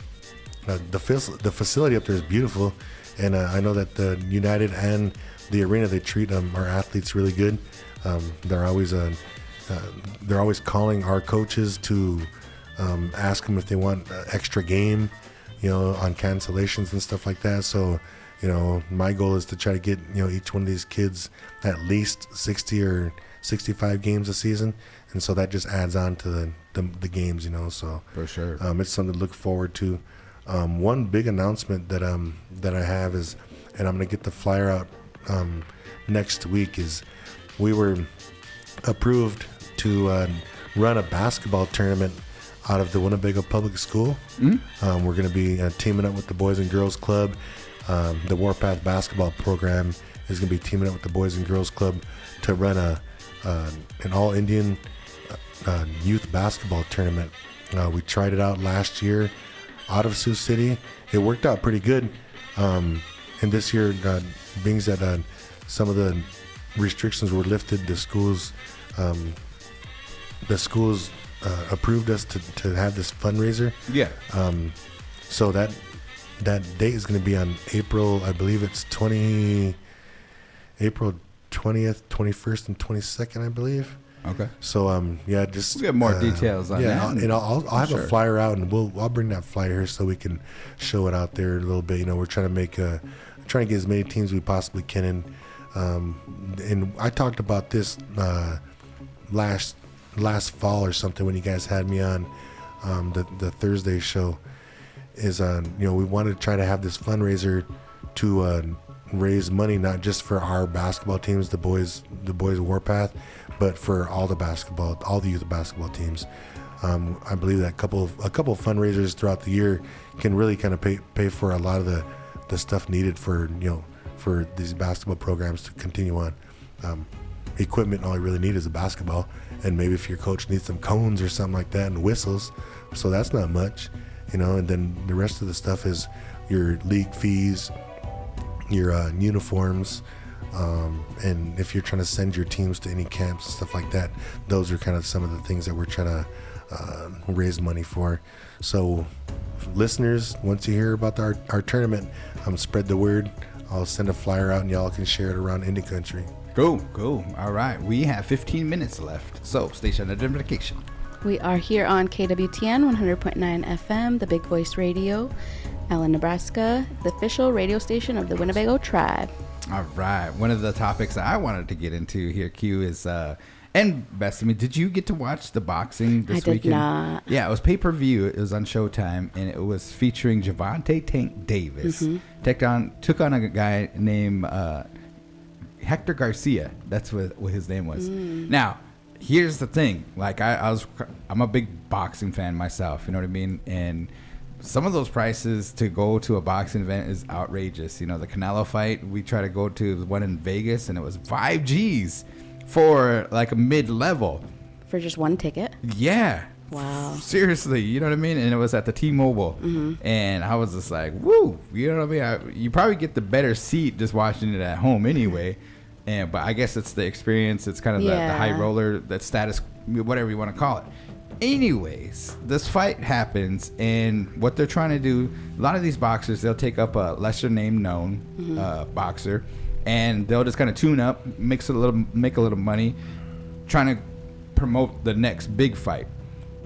facility up there is beautiful, and I know that the United and the arena, they treat our athletes really good. They're always calling our coaches to ask them if they want extra game, on cancellations and stuff like that. So, my goal is to try to get each one of these kids at least 60 or 65 games a season, and so that just adds on to the games, So for sure, it's something to look forward to. One big announcement that I have is, and I'm gonna get the flyer out next week, is we were approved to run a basketball tournament out of the Winnebago Public School. Mm-hmm. We're gonna be teaming up with the Boys and Girls Club. The Warpath basketball program is gonna be teaming up with the Boys and Girls Club to run an all-Indian youth basketball tournament. We tried it out last year out of Sioux City. It worked out pretty good. And this year, being that some of the restrictions were lifted, the schools approved us to have this fundraiser. Yeah. So that date is going to be on April, I believe it's April 20th, 21st, and 22nd, I believe. Okay. So just we'll get more details on that. And I'll have a flyer out, and I'll bring that flyer here so we can show it out there a little bit. We're trying to get as many teams as we possibly can in. And I talked about this last fall or something when you guys had me on the Thursday show. Is we wanted to try to have this fundraiser to raise money, not just for our basketball teams, the boys Warpath, but for all the youth basketball teams. I believe that a couple of fundraisers throughout the year can really kind of pay for a lot of the stuff needed for these basketball programs to continue on. Equipment, all you really need is a basketball, and maybe if your coach needs some cones or something like that and whistles, so that's not much, and then the rest of the stuff is your league fees, your uniforms, and if you're trying to send your teams to any camps and stuff like that, those are kind of some of the things that we're trying to raise money for. So listeners, once you hear about our tournament, spread the word. I'll send a flyer out and y'all can share it around Indie Country. Cool. All right. We have 15 minutes left. So station identification. We are here on KWTN 100.9 FM, the Big Voice Radio, Allen, Nebraska, the official radio station of the Winnebago Tribe. All right. One of the topics that I wanted to get into here, Q, is and Bessami, did you get to watch the boxing this weekend? I did not. Yeah, it was pay-per-view. It was on Showtime, and it was featuring Gervonta Tank Davis. Took on a guy named Hector Garcia. That's what his name was. Now, here's the thing. Like I'm a big boxing fan myself. You know what I mean? And some of those prices to go to a boxing event is outrageous. The Canelo fight, we tried to go to the one in Vegas, and it was 5 G's for like a mid-level. For just one ticket? Yeah. Wow. Seriously, you know what I mean? And it was at the T-Mobile. And I was just like, woo. You know what I mean? You probably get the better seat just watching it at home anyway. But I guess it's the experience. It's kind of the high roller, that status, whatever you want to call it. Anyways, this fight happens, and what they're trying to do, a lot of these boxers, they'll take up a lesser name known boxer, and they'll just kind of tune up, make a little money, trying to promote the next big fight.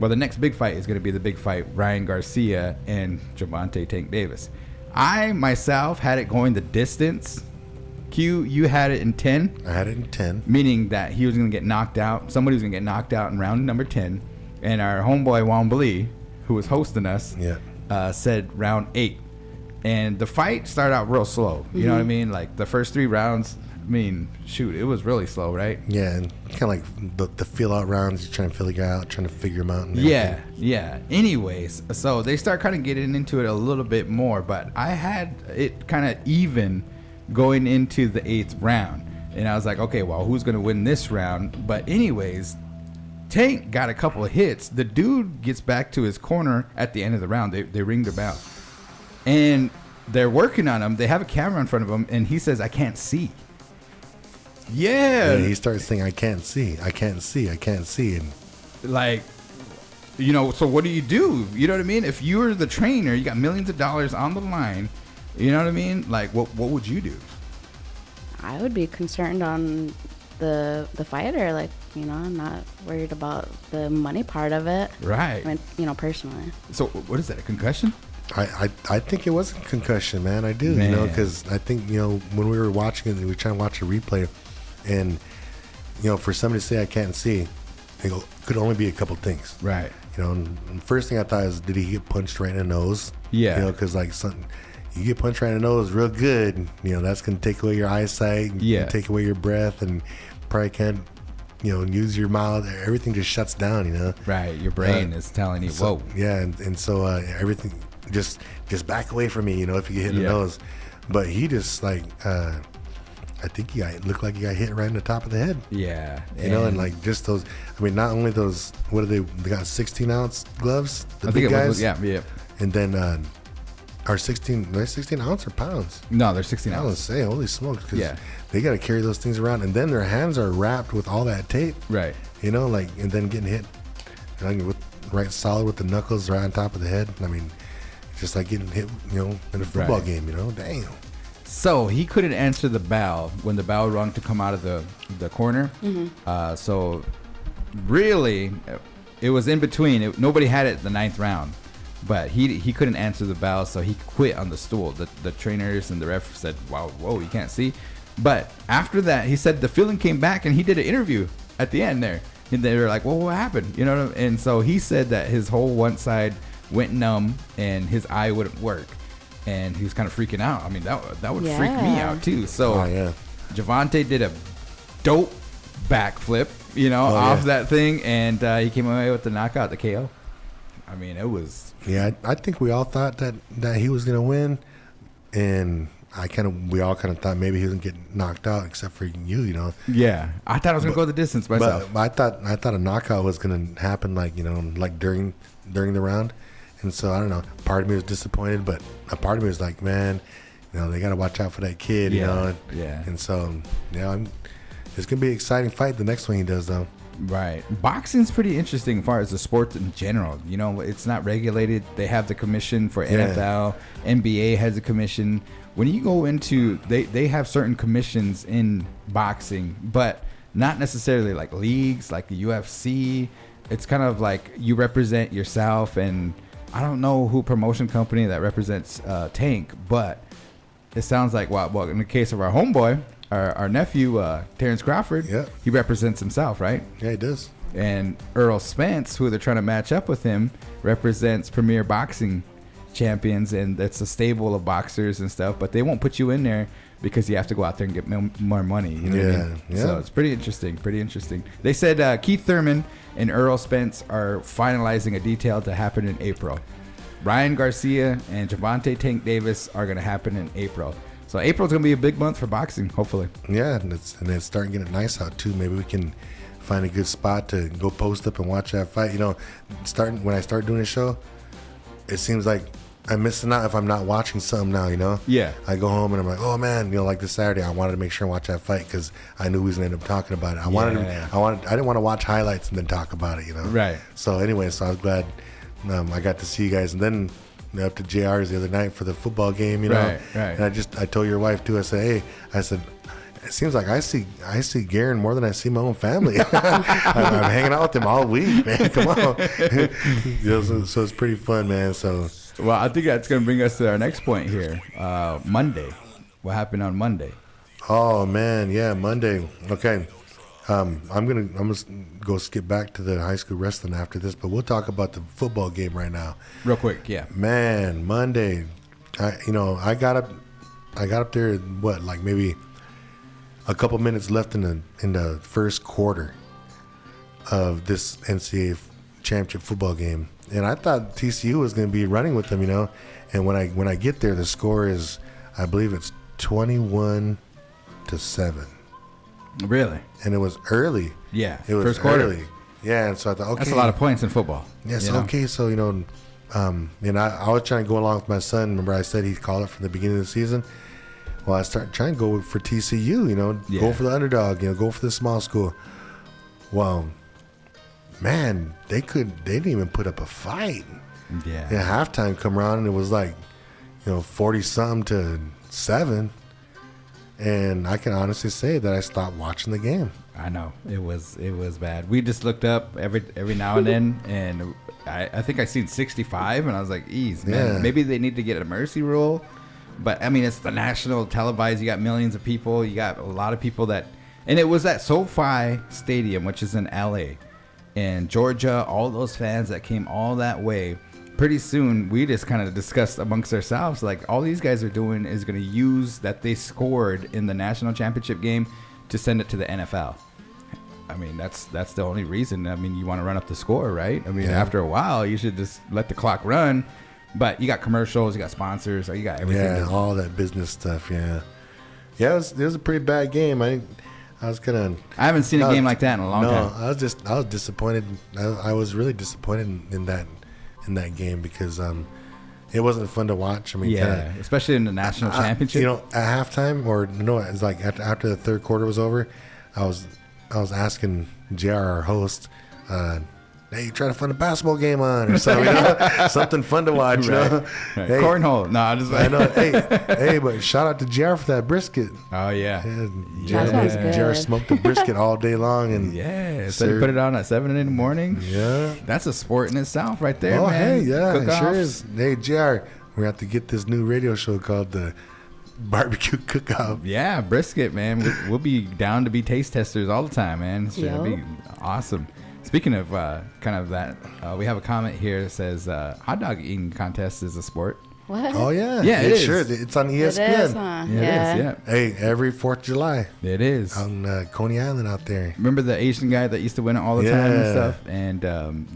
Well, the next big fight is going to be the big fight, Ryan Garcia and Gervonta Tank Davis. I myself had it going the distance. Q, you had it in 10. I had it in 10. Meaning that he was going to get knocked out. Somebody was going to get knocked out in round number 10. And our homeboy Wambly, who was hosting us, said round 8. And the fight started out real slow. You know what I mean? Like the first 3 rounds, it was really slow, right? Yeah, and kind of like the feel-out rounds, you're trying to feel the guy out, trying to figure him out. And yeah. Anyways, so they start kind of getting into it a little bit more. But I had it kind of even going into the 8th round. And I was like, okay, well, who's going to win this round? But anyways, Tank got a couple of hits. The dude gets back to his corner at the end of the round. They ring the bell. And they're working on him. They have a camera in front of him, and he says, I can't see. Yeah. And he starts saying, I can't see. And like, so what do? You know what I mean? If you're the trainer, you got millions of dollars on the line, you know what I mean? Like, what would you do? I would be concerned on the fighter. Like, I'm not worried about the money part of it. Right. I mean, personally. So what is that, a concussion? I think it was a concussion, man. I do, because I think, when we were watching it, we were trying to watch a replay, and, for somebody to say I can't see, it could only be a couple things. Right. And the first thing I thought is, did he get punched right in the nose? Yeah. Because, you get punched right in the nose real good, that's going to take away your eyesight, take away your breath, and probably can't, use your mouth. Everything just shuts down, Right. Your brain is telling you, whoa. Yeah, and so everything, just back away from me, if you get hit in the nose. But he just, I think he looked like he got hit right in the top of the head. Yeah. And just those, not only those, what are they got 16-ounce gloves, the big guys? Yeah. And then, are 16 ounce or pounds? No, they're 16 ounce. I was say, holy smokes, because they got to carry those things around, and then their hands are wrapped with all that tape. Right. And then getting hit, right solid with the knuckles right on top of the head. Just like getting hit, in a football game, damn. So he couldn't answer the bell when the bell rung to come out of the corner. So really, it was in between. Nobody had it the 9th round. But he couldn't answer the bell, so he quit on the stool. The trainers and the ref said, wow, whoa, you can't see. But after that, he said the feeling came back, and he did an interview at the end there. And they were like, well, what happened? And so he said that his whole one side went numb, and his eye wouldn't work. and he was kind of freaking out. I mean, that would freak me out too. So Javante did a dope backflip, off that thing, and he came away with the knockout, the KO. I mean, it was. Yeah, I think we all thought that he was gonna win, and we all kind of thought maybe he was gonna get knocked out, except for you, Yeah, I thought I was gonna go the distance myself. But I thought a knockout was gonna happen, like during the round, and so I don't know. Part of me was disappointed, but a part of me was like, man, they gotta watch out for that kid, Yeah. And so it's gonna be an exciting fight. The next one he does, though. Right. Boxing's pretty interesting as far as the sport in general. It's not regulated. They have the commission for NFL. NBA has a commission. When you go into, they have certain commissions in boxing, but not necessarily like leagues, like the UFC. It's kind of like you represent yourself, and I don't know who promotion company that represents Tank, but it sounds like, well, in the case of our homeboy, our nephew, Terrence Crawford, he represents himself, right? Yeah, he does. And Earl Spence, who they're trying to match up with him, represents Premier Boxing Champions, and that's a stable of boxers and stuff, but they won't put you in there because you have to go out there and get more money. What I mean? So it's pretty interesting. They said Keith Thurman and Earl Spence are finalizing a detail to happen in April. Ryan Garcia and Javante Tank Davis are going to happen in April. So April's going to be a big month for boxing, hopefully. Yeah, and it's starting to get nice out, too. Maybe we can find a good spot to go post up and watch that fight. When I start doing a show, it seems like I'm missing out if I'm not watching something now, Yeah. I go home and I'm like, oh, man, like this Saturday, I wanted to make sure and watch that fight because I knew we was going to end up talking about it. I didn't want to watch highlights and then talk about it, Right. So anyway, I was glad I got to see you guys. And then up to JR's the other night for the football game, Right. And I told your wife too. I said, it seems like I see Garen more than I see my own family. I'm hanging out with them all week, man. Come on. So it's pretty fun, man. So well, I think that's going to bring us to our next point here. Monday. What happened on Monday? Oh man, yeah, Monday. Okay. I'm gonna go skip back to the high school wrestling after this, but we'll talk about the football game right now. Real quick, yeah. Man, Monday, I got up there like maybe a couple minutes left in the first quarter of this NCAA championship football game, and I thought TCU was going to be running with them, And when I get there, the score is, I believe it's 21-7. Really? And it was early. Yeah. It was first quarter. early. Yeah, and so I thought, okay. That's a lot of points in football. Yes, okay. So, I was trying to go along with my son. Remember I said he'd call it from the beginning of the season? Well, I started trying to go for TCU, go for the underdog, go for the small school. Well, man, they didn't even put up a fight. Yeah. And halftime come around and it was like, 40-something to 7. And I can honestly say that I stopped watching the game. I know it was bad. We just looked up every now and then, and I think I seen 65, and I was like, "Ease, man, maybe they need to get a mercy rule." But I mean, it's the national televised. You got millions of people. You got a lot of people and it was at SoFi Stadium, which is in LA, and Georgia. All those fans that came all that way. Pretty soon, we just kind of discussed amongst ourselves, like, all these guys are doing is going to use that they scored in the national championship game to send it to the NFL. I mean, that's the only reason. I mean, you want to run up the score, right? I mean, after a while, you should just let the clock run. But you got commercials, you got sponsors, you got everything. Yeah, all that business stuff, yeah. Yeah, it was a pretty bad game. I haven't seen a game like that in a long time. I was disappointed. I was really disappointed in that game because it wasn't fun to watch. I mean, especially in the national championship. At halftime, or no, it's like after the third quarter was over, I was asking JR, our host, hey, you trying to find a basketball game on or something, something fun to watch, Right. Hey, cornhole. No, I just I know. Hey, but shout out to JR for that brisket. Oh yeah. JR smoked the brisket all day long, and so you put it on at 7 in the morning. Yeah, that's a sport in itself, right there. Oh, man. Hey, yeah, Cook-offs. It sure is. Hey, JR, we have to get this new radio show called the Barbecue Cook-Off. Yeah, brisket, man. We'll be down to be taste testers all the time, man. It's gonna be awesome. Speaking of kind of that, we have a comment here that says hot dog eating contest is a sport. What? Oh yeah, Yeah, it is. Sure, it's on ESPN. It is, huh? Yeah, it is, yeah. Hey, every 4th of July It is. on Coney Island out there. Remember the Asian guy that used to win it all the time and stuff? And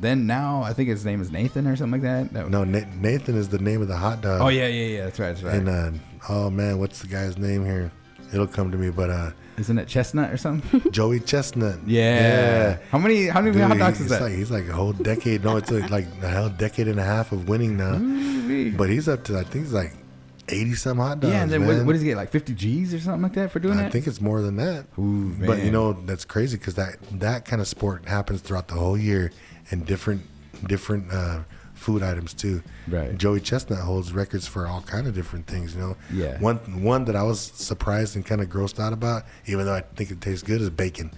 then now I think his name is Nathan or something like that. No, Nathan is the name of the hot dog. Oh yeah. That's right. And oh man, what's the guy's name here? It'll come to me, but isn't it Chestnut or something? Joey Chestnut. Yeah. How many Dude, hot dogs is that? He's like a whole decade. No, it's like a whole decade and a half of winning now. Ooh-wee. But he's up to, I think, it's like 80 some hot dogs. Yeah, and then man. what does he get? Like 50 G's or something like that for doing that? I think it's more than that. Ooh, But man. that's crazy because that kind of sport happens throughout the whole year and different food items too. Right. Joey Chestnut holds records for all kind of different things. Yeah. One that I was surprised and kind of grossed out about, even though I think it tastes good, is bacon.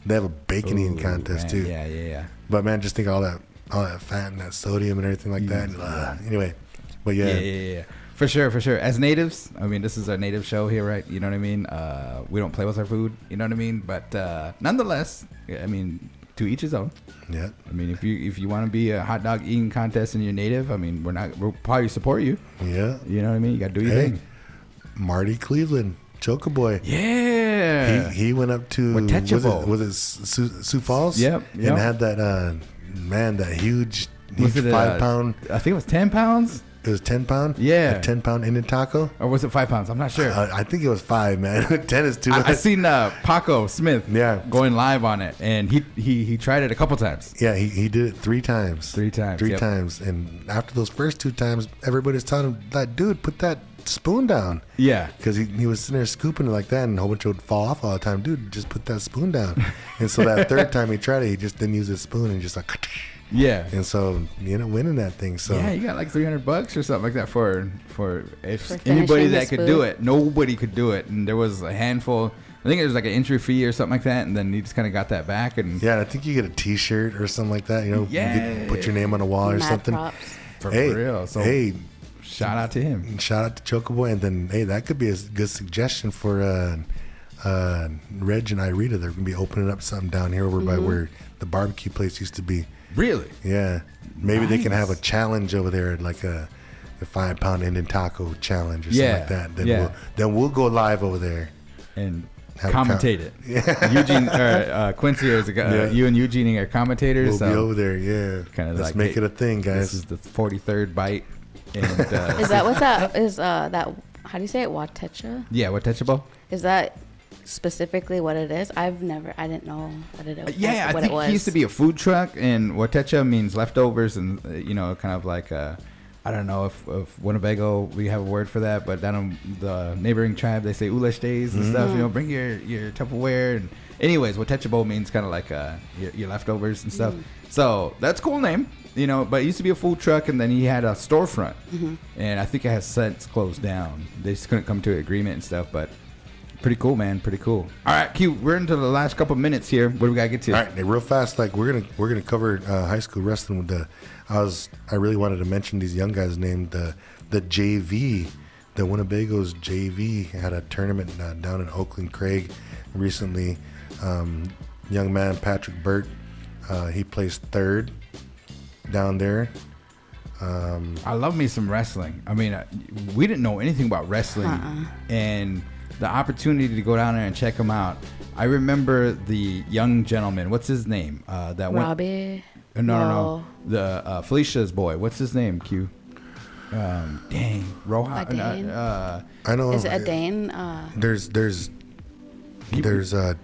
They have a bacon eating contest man. too. Yeah. But man, just think of all that fat and that sodium and everything like that. Anyway, but Yeah. For sure. As natives, I mean, this is our native show here, right? You know what I mean? We don't play with our food, you know what I mean? But nonetheless, I mean, to each his own. Yeah. I mean, if you want to be a hot dog eating contest and you're native, I mean, we'll probably support you. Yeah. You know what I mean? You got to do your thing. Marty Cleveland, Choco Boy. Yeah. He went up to was it Sioux Falls? Yep. And had that that huge 5 pound. I think it was 10 pounds. It was 10 pound. Yeah. A 10 pound Indian taco. Or was it 5 pounds? I'm not sure. I think it was 5, man. 10 is too much. I seen Paco Smith going live on it, and he tried it a couple times. Yeah, he did it 3 times. 3 times. Three yep. times. And after those first 2 times, everybody's telling him, like, dude, put that spoon down. Yeah. Because he was sitting there scooping it like that, and a whole bunch would fall off all the time. Dude, just put that spoon down. And so that 3rd time he tried it, he just didn't use his spoon and just like... Yeah. And so you end up winning that thing. So yeah, you got like $300 or something like that for anybody that could do it. Nobody could do it, and there was a handful. I think it was like an entry fee or something like that, and then you just kind of got that back. And yeah, I think you get a T-shirt or something like that. Yeah. Put your name on a wall or something. Props. For real. So shout out to him. Shout out to Choco Boy, and then that could be a good suggestion for Reg and Irita. They're gonna be opening up something down here over by where the barbecue place used to be. Really? Yeah. Maybe they can have a challenge over there, like a 5 pound Indian taco challenge or something like that. Then we'll go live over there and commentate it. Yeah. Eugene or Quincy or you and Eugene are commentators. We'll be over there. Yeah. Kind of let's make it a thing, guys. This is the 43rd bite. And, is that what's that? Is that how do you say it? Watecha? Yeah, Watechable. Is that specifically what it is? I didn't know what it was. Yeah, I think he used to be a food truck, and Watecha means leftovers, and kind of like I don't know if Winnebago we have a word for that, but down in the neighboring tribe they say ulesh days and stuff. Bring your Tupperware. And anyways, Watechable means kind of like your leftovers and stuff. So that's a cool name, But it used to be a food truck, and then he had a storefront, and I think it has since closed down. They just couldn't come to an agreement and stuff, but. Pretty cool, man. Pretty cool. All right, Q. We're into the last couple minutes here. What do we gotta get to? All right, real fast. Like we're gonna cover high school wrestling with I really wanted to mention these young guys named the JV. The Winnebago's JV had a tournament down in Oakland Craig recently. Young man Patrick Burt, he placed 3rd down there. I love me some wrestling. I mean, we didn't know anything about wrestling, and the opportunity to go down there and check him out. I remember the young gentleman. What's his name? That Robbie. No. The Felicia's boy. What's his name? Q. Dang. Roja. I know. Is it a Dane? There's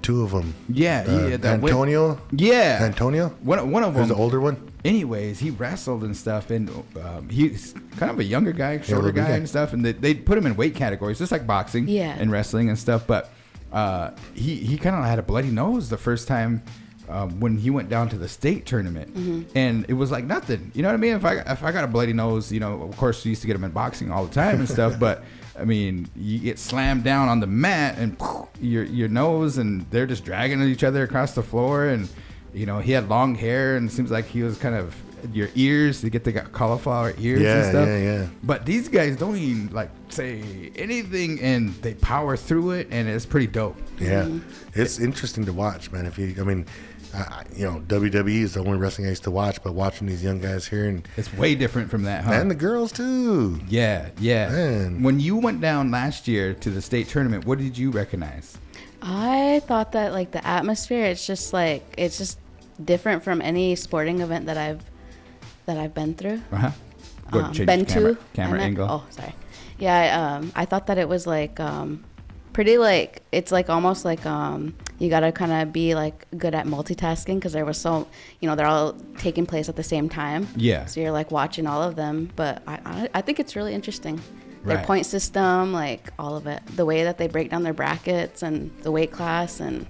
2 of them. Yeah. Antonio. Yeah. Antonio. One of them. There's the older one. Anyways, he wrestled and stuff, and he's kind of a younger guy, shorter guy and stuff, and they put him in weight categories, just like boxing and wrestling and stuff. But he kind of had a bloody nose the first time when he went down to the state tournament, and it was like nothing. You know what I mean? If I got a bloody nose, of course we used to get him in boxing all the time and stuff, but. I mean, you get slammed down on the mat and your nose, and they're just dragging each other across the floor. And he had long hair, and it seems like he was kind of your ears. You get the cauliflower ears and stuff. Yeah. But these guys don't even say anything, and they power through it, and it's pretty dope. Yeah, it's interesting to watch, man. WWE is the only wrestling I used to watch, but watching these young guys here, and it's way different from that, huh? And the girls too. Yeah. Man. When you went down last year to the state tournament, what did you recognize? I thought that like the atmosphere, it's just different from any sporting event that I've been through. Been to camera angle. Oh, sorry. Yeah, I thought that it was like pretty like it's like almost like you gotta kind of be like good at multitasking because there was so they're all taking place at the same time. Yeah. So you're like watching all of them, but I think it's really interesting. Their Right. point system, like all of it, the way that they break down their brackets and the weight class and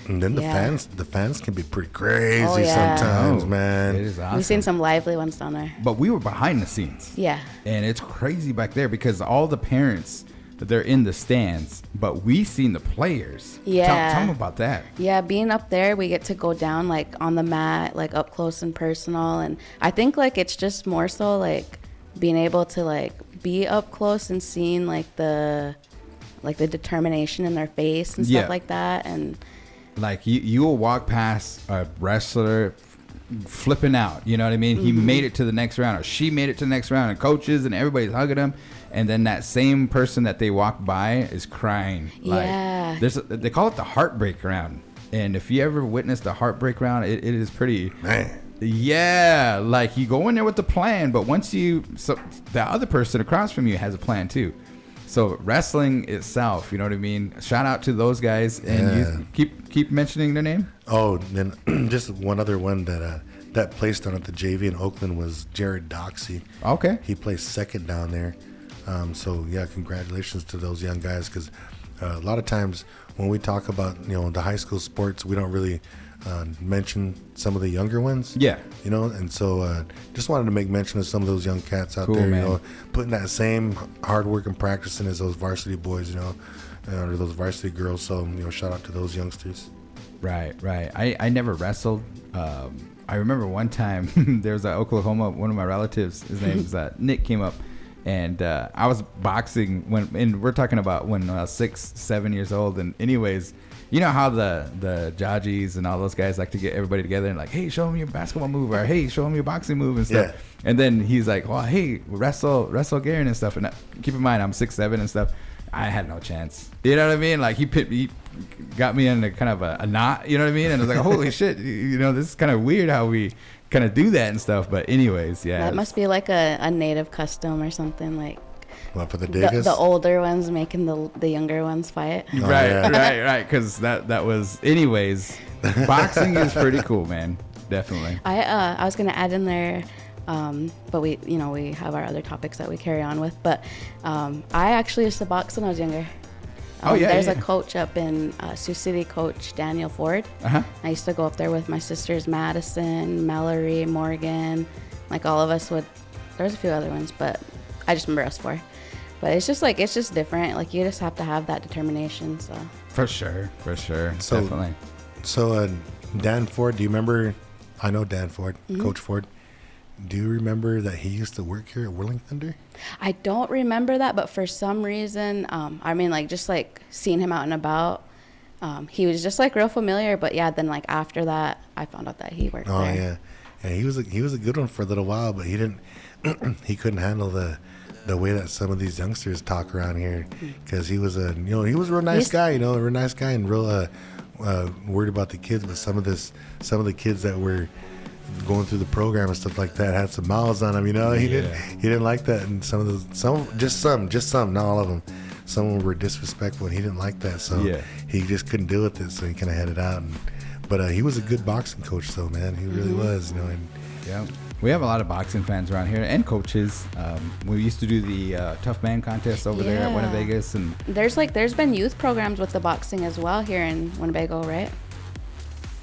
then the fans can be pretty crazy yeah. sometimes, man. It is awesome. We've seen some lively ones down there. But we were behind the scenes. Yeah. And it's crazy back there because all the parents, they're in the stands, but we seen the players. Yeah. Tell them about that. Yeah, being up there, we get to go down like on the mat, like up close and personal. And I think like it's just more so like being able to like be up close and seeing like the determination in their face and stuff like that. And like you will walk past a wrestler flipping out, you know what I mean? Mm-hmm. He made it to the next round, or she made it to the next round, and coaches and everybody's hugging him, and then that same person that they walk by is crying. Yeah. Like, they call it the heartbreak round, and if you ever witnessed a heartbreak round, it is pretty. Man. Yeah, like you go in there with the plan, but once the other person across from you has a plan too. So wrestling itself, you know what I mean? Shout out to those guys, and you keep mentioning their name. Oh, then just one other one that placed down at the JV in Oakland was Jared Doxey. Okay. He placed second down there. So yeah, congratulations to those young guys, because a lot of times when we talk about the high school sports, we don't really mention some of the younger ones. Yeah. And so just wanted to make mention of some of those young cats out Cool, there, man. Putting that same hard work and practicing as those varsity boys, or those varsity girls. So, shout out to those youngsters. Right. I never wrestled. I remember one time there was Oklahoma, one of my relatives, his name was Nick, came up, and I was boxing and we're talking about when I was 6-7 years old. And anyways, you know how the judges and all those guys like to get everybody together and like, hey, show me your basketball move, or hey, show me your boxing move and stuff. Yeah. And then he's like, well, hey, wrestle Garen and stuff. And keep in mind, I'm 6'7" and stuff. I had no chance. You know what I mean? Like he got me in a kind of a knot. You know what I mean? And I was like, holy shit! This is kind of weird how we kind of do that and stuff. But anyways, yeah. That must be like a native custom or something like. What, for the Davis? The older ones making the younger ones fight. Oh, right. Because that was, anyways. Boxing is pretty cool, man. Definitely. I was gonna add in there, but we have our other topics that we carry on with. But I actually used to box when I was younger. There's a coach up in Sioux City, Coach Daniel Ford. Uh-huh. I used to go up there with my sisters, Madison, Mallory, Morgan. Like all of us would. There's a few other ones, but I just remember us four. But it's just different. Like you just have to have that determination. So for sure, so, definitely. So Dan Ford, do you remember? I know Dan Ford, Mm-hmm. Coach Ford. Do you remember that he used to work here at Whirling Thunder? I don't remember that, but for some reason, just seeing him out and about, he was just like real familiar. But yeah, then like after that, I found out that he worked there. Oh yeah, he was a good one for a little while, but he couldn't handle the way that some of these youngsters talk around here, because he was a real nice guy, a real nice guy, and real worried about the kids. But some of the kids that were going through the program and stuff like that had some mouths on him, he didn't like that. And some, not all of them, some were disrespectful, and he didn't like that, so he just couldn't deal with it, so he kind of headed out. But he was a good boxing coach, though, man. He really was, Yeah, we have a lot of boxing fans around here and coaches. We used to do the Tough Man contest over there at Winnebago, and there's been youth programs with the boxing as well here in Winnebago, right?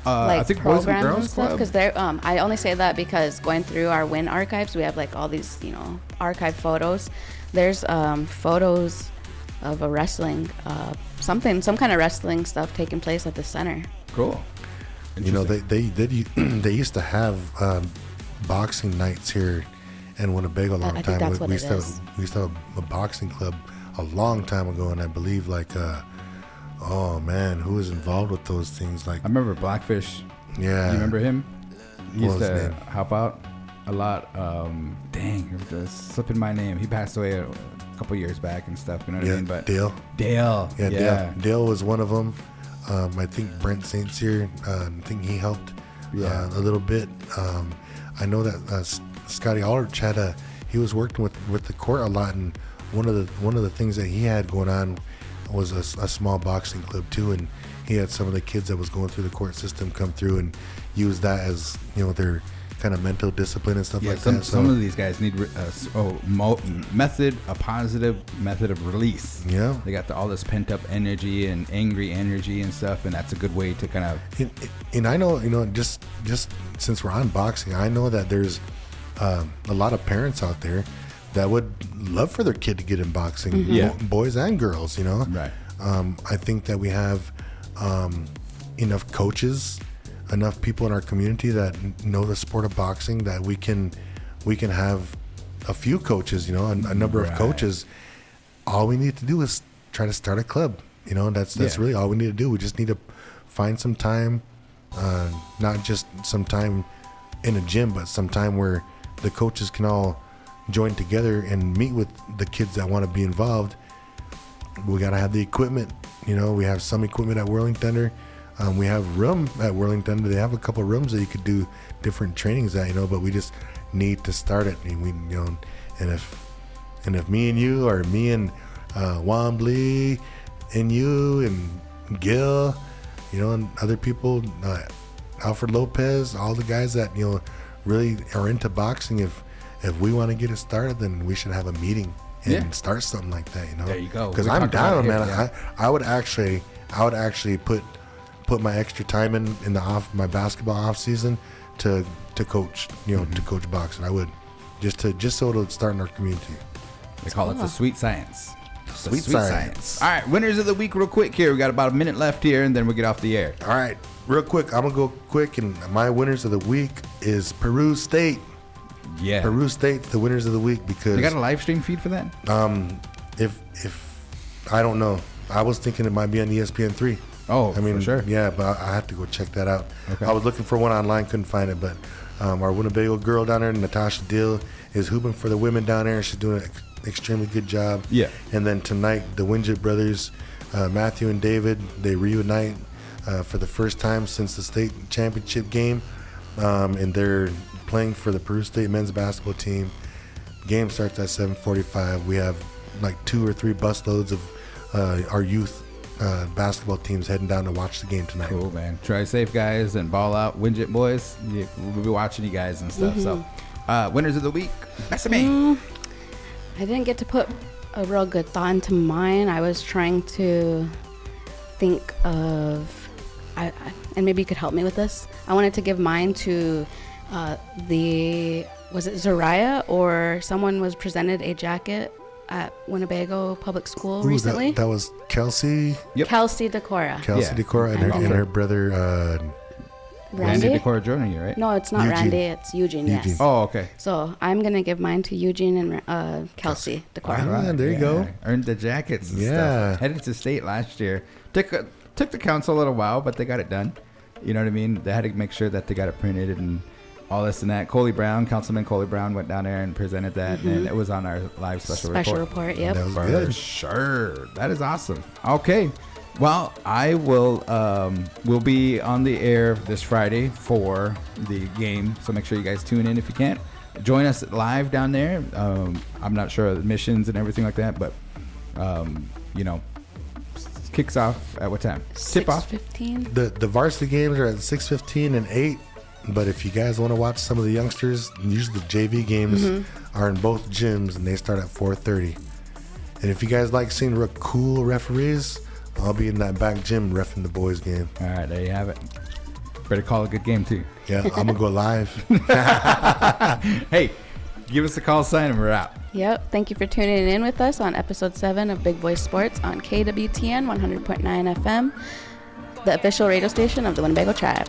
I think Boys and Girls Club. Because I only say that because going through our Win archives, we have like all these archive photos. There's photos of a wrestling some kind of wrestling stuff taking place at the center. Cool. They used to have boxing nights here in Winnebago a long time. We used to have a boxing club a long time ago, and I believe oh man, who was involved with those things? Like I remember Blackfish. Yeah. You remember him? He used What was his to name? help out a lot. Dang, it's slipping my name. He passed away a couple years back and stuff. You know what I mean? But Dale. Dale. Yeah. Dale was one of them. I think Brent St. Cyr, I think he helped a little bit. I know that Scotty Aldrich he was working with the court a lot, and one of the things that he had going on was a small boxing club too, and he had some of the kids that was going through the court system come through and use that as their kind of mental discipline and stuff like that. Some of these guys need a positive method of release. Yeah, they got all this pent up energy and angry energy and stuff, and that's a good way to kind of. And I know, just since we're on boxing, I know that there's a lot of parents out there that would love for their kid to get in boxing, boys and girls. Right. I think that we have enough coaches, enough people in our community that know the sport of boxing that we can have a few coaches, a number of coaches. All we need to do is try to start a club. That's really all we need to do. We just need to find some time, not just some time in a gym, but some time where the coaches can all join together and meet with the kids that want to be involved. We got to have the equipment. We have some equipment at Whirling Thunder. We have room at Whirling Thunder. They have a couple of rooms that you could do different trainings at, but we just need to start it. And and if me and you, or me and Wombly and you and Gil, and other people, Alfred Lopez, all the guys that really are into boxing, if we want to get it started, then we should have a meeting and start something like that. There you go. Because I'm down, man. I would actually put my extra time in my basketball off season to coach, to coach boxing. I would just so it'll start in our community. They call it the sweet science. Sweet science. All right, winners of the week, real quick here. We got about a minute left here, and then we'll get off the air. All right, real quick. I'm gonna go quick, and my winners of the week is Peru State. Yeah, Peru State, the winners of the week, because they got a live stream feed for that. If I don't know, I was thinking it might be on ESPN3. Oh, for sure. Yeah, but I have to go check that out. Okay. I was looking for one online, couldn't find it, but our Winnebago girl down there, Natasha Dill, is hooping for the women down there. She's doing an extremely good job. Yeah. And then tonight, the Winget brothers, Matthew and David, they reunite for the first time since the state championship game, and they're playing for the Peru State men's basketball team. Game starts at 7:45. We have like 2 or 3 busloads of our youth basketball teams heading down to watch the game tonight. Cool, man. Try safe, guys, and ball out. Winget boys, we'll be watching you guys and stuff. So, winners of the week, Bessami. I didn't get to put a real good thought into mine. I was trying to think of, and maybe you could help me with this. I wanted to give mine to was it Zariah, or someone was presented a jacket at Winnebago Public School recently. That was Kelsey. Yep. Kelsey Decora. Kelsey Decora and her brother Randy Decora Jr., right? No, it's not Eugene. Randy. It's Eugene. Yes. Oh, okay. So I'm gonna give mine to Eugene and Kelsey Decora. Right, there you go. Earned the jackets. And stuff. Headed to state last year. Took the council a little while, but they got it done. You know what I mean? They had to make sure that they got it printed and all this and that. Councilman Coley Brown went down there and presented that, and it was on our live special report. Yep. That was good. Sure. That is awesome. Okay. Well, I will be on the air this Friday for the game, so make sure you guys tune in if you can. Join us live down there. I'm not sure of the missions and everything like that, but kicks off at what time? Tip off 6:15. The varsity games are at 6:15 and 8. But if you guys want to watch some of the youngsters, usually the JV games are in both gyms, and they start at 4:30. And if you guys like seeing real cool referees, I'll be in that back gym reffing the boys game. All right, there you have it. Better call a good game too. Yeah, I'm gonna go live. Hey, give us a call sign and we're out. Yep. Thank you for tuning in with us on episode 7 of Big Boy Sports on KWTN 100.9 FM, the official radio station of the Winnebago Tribe.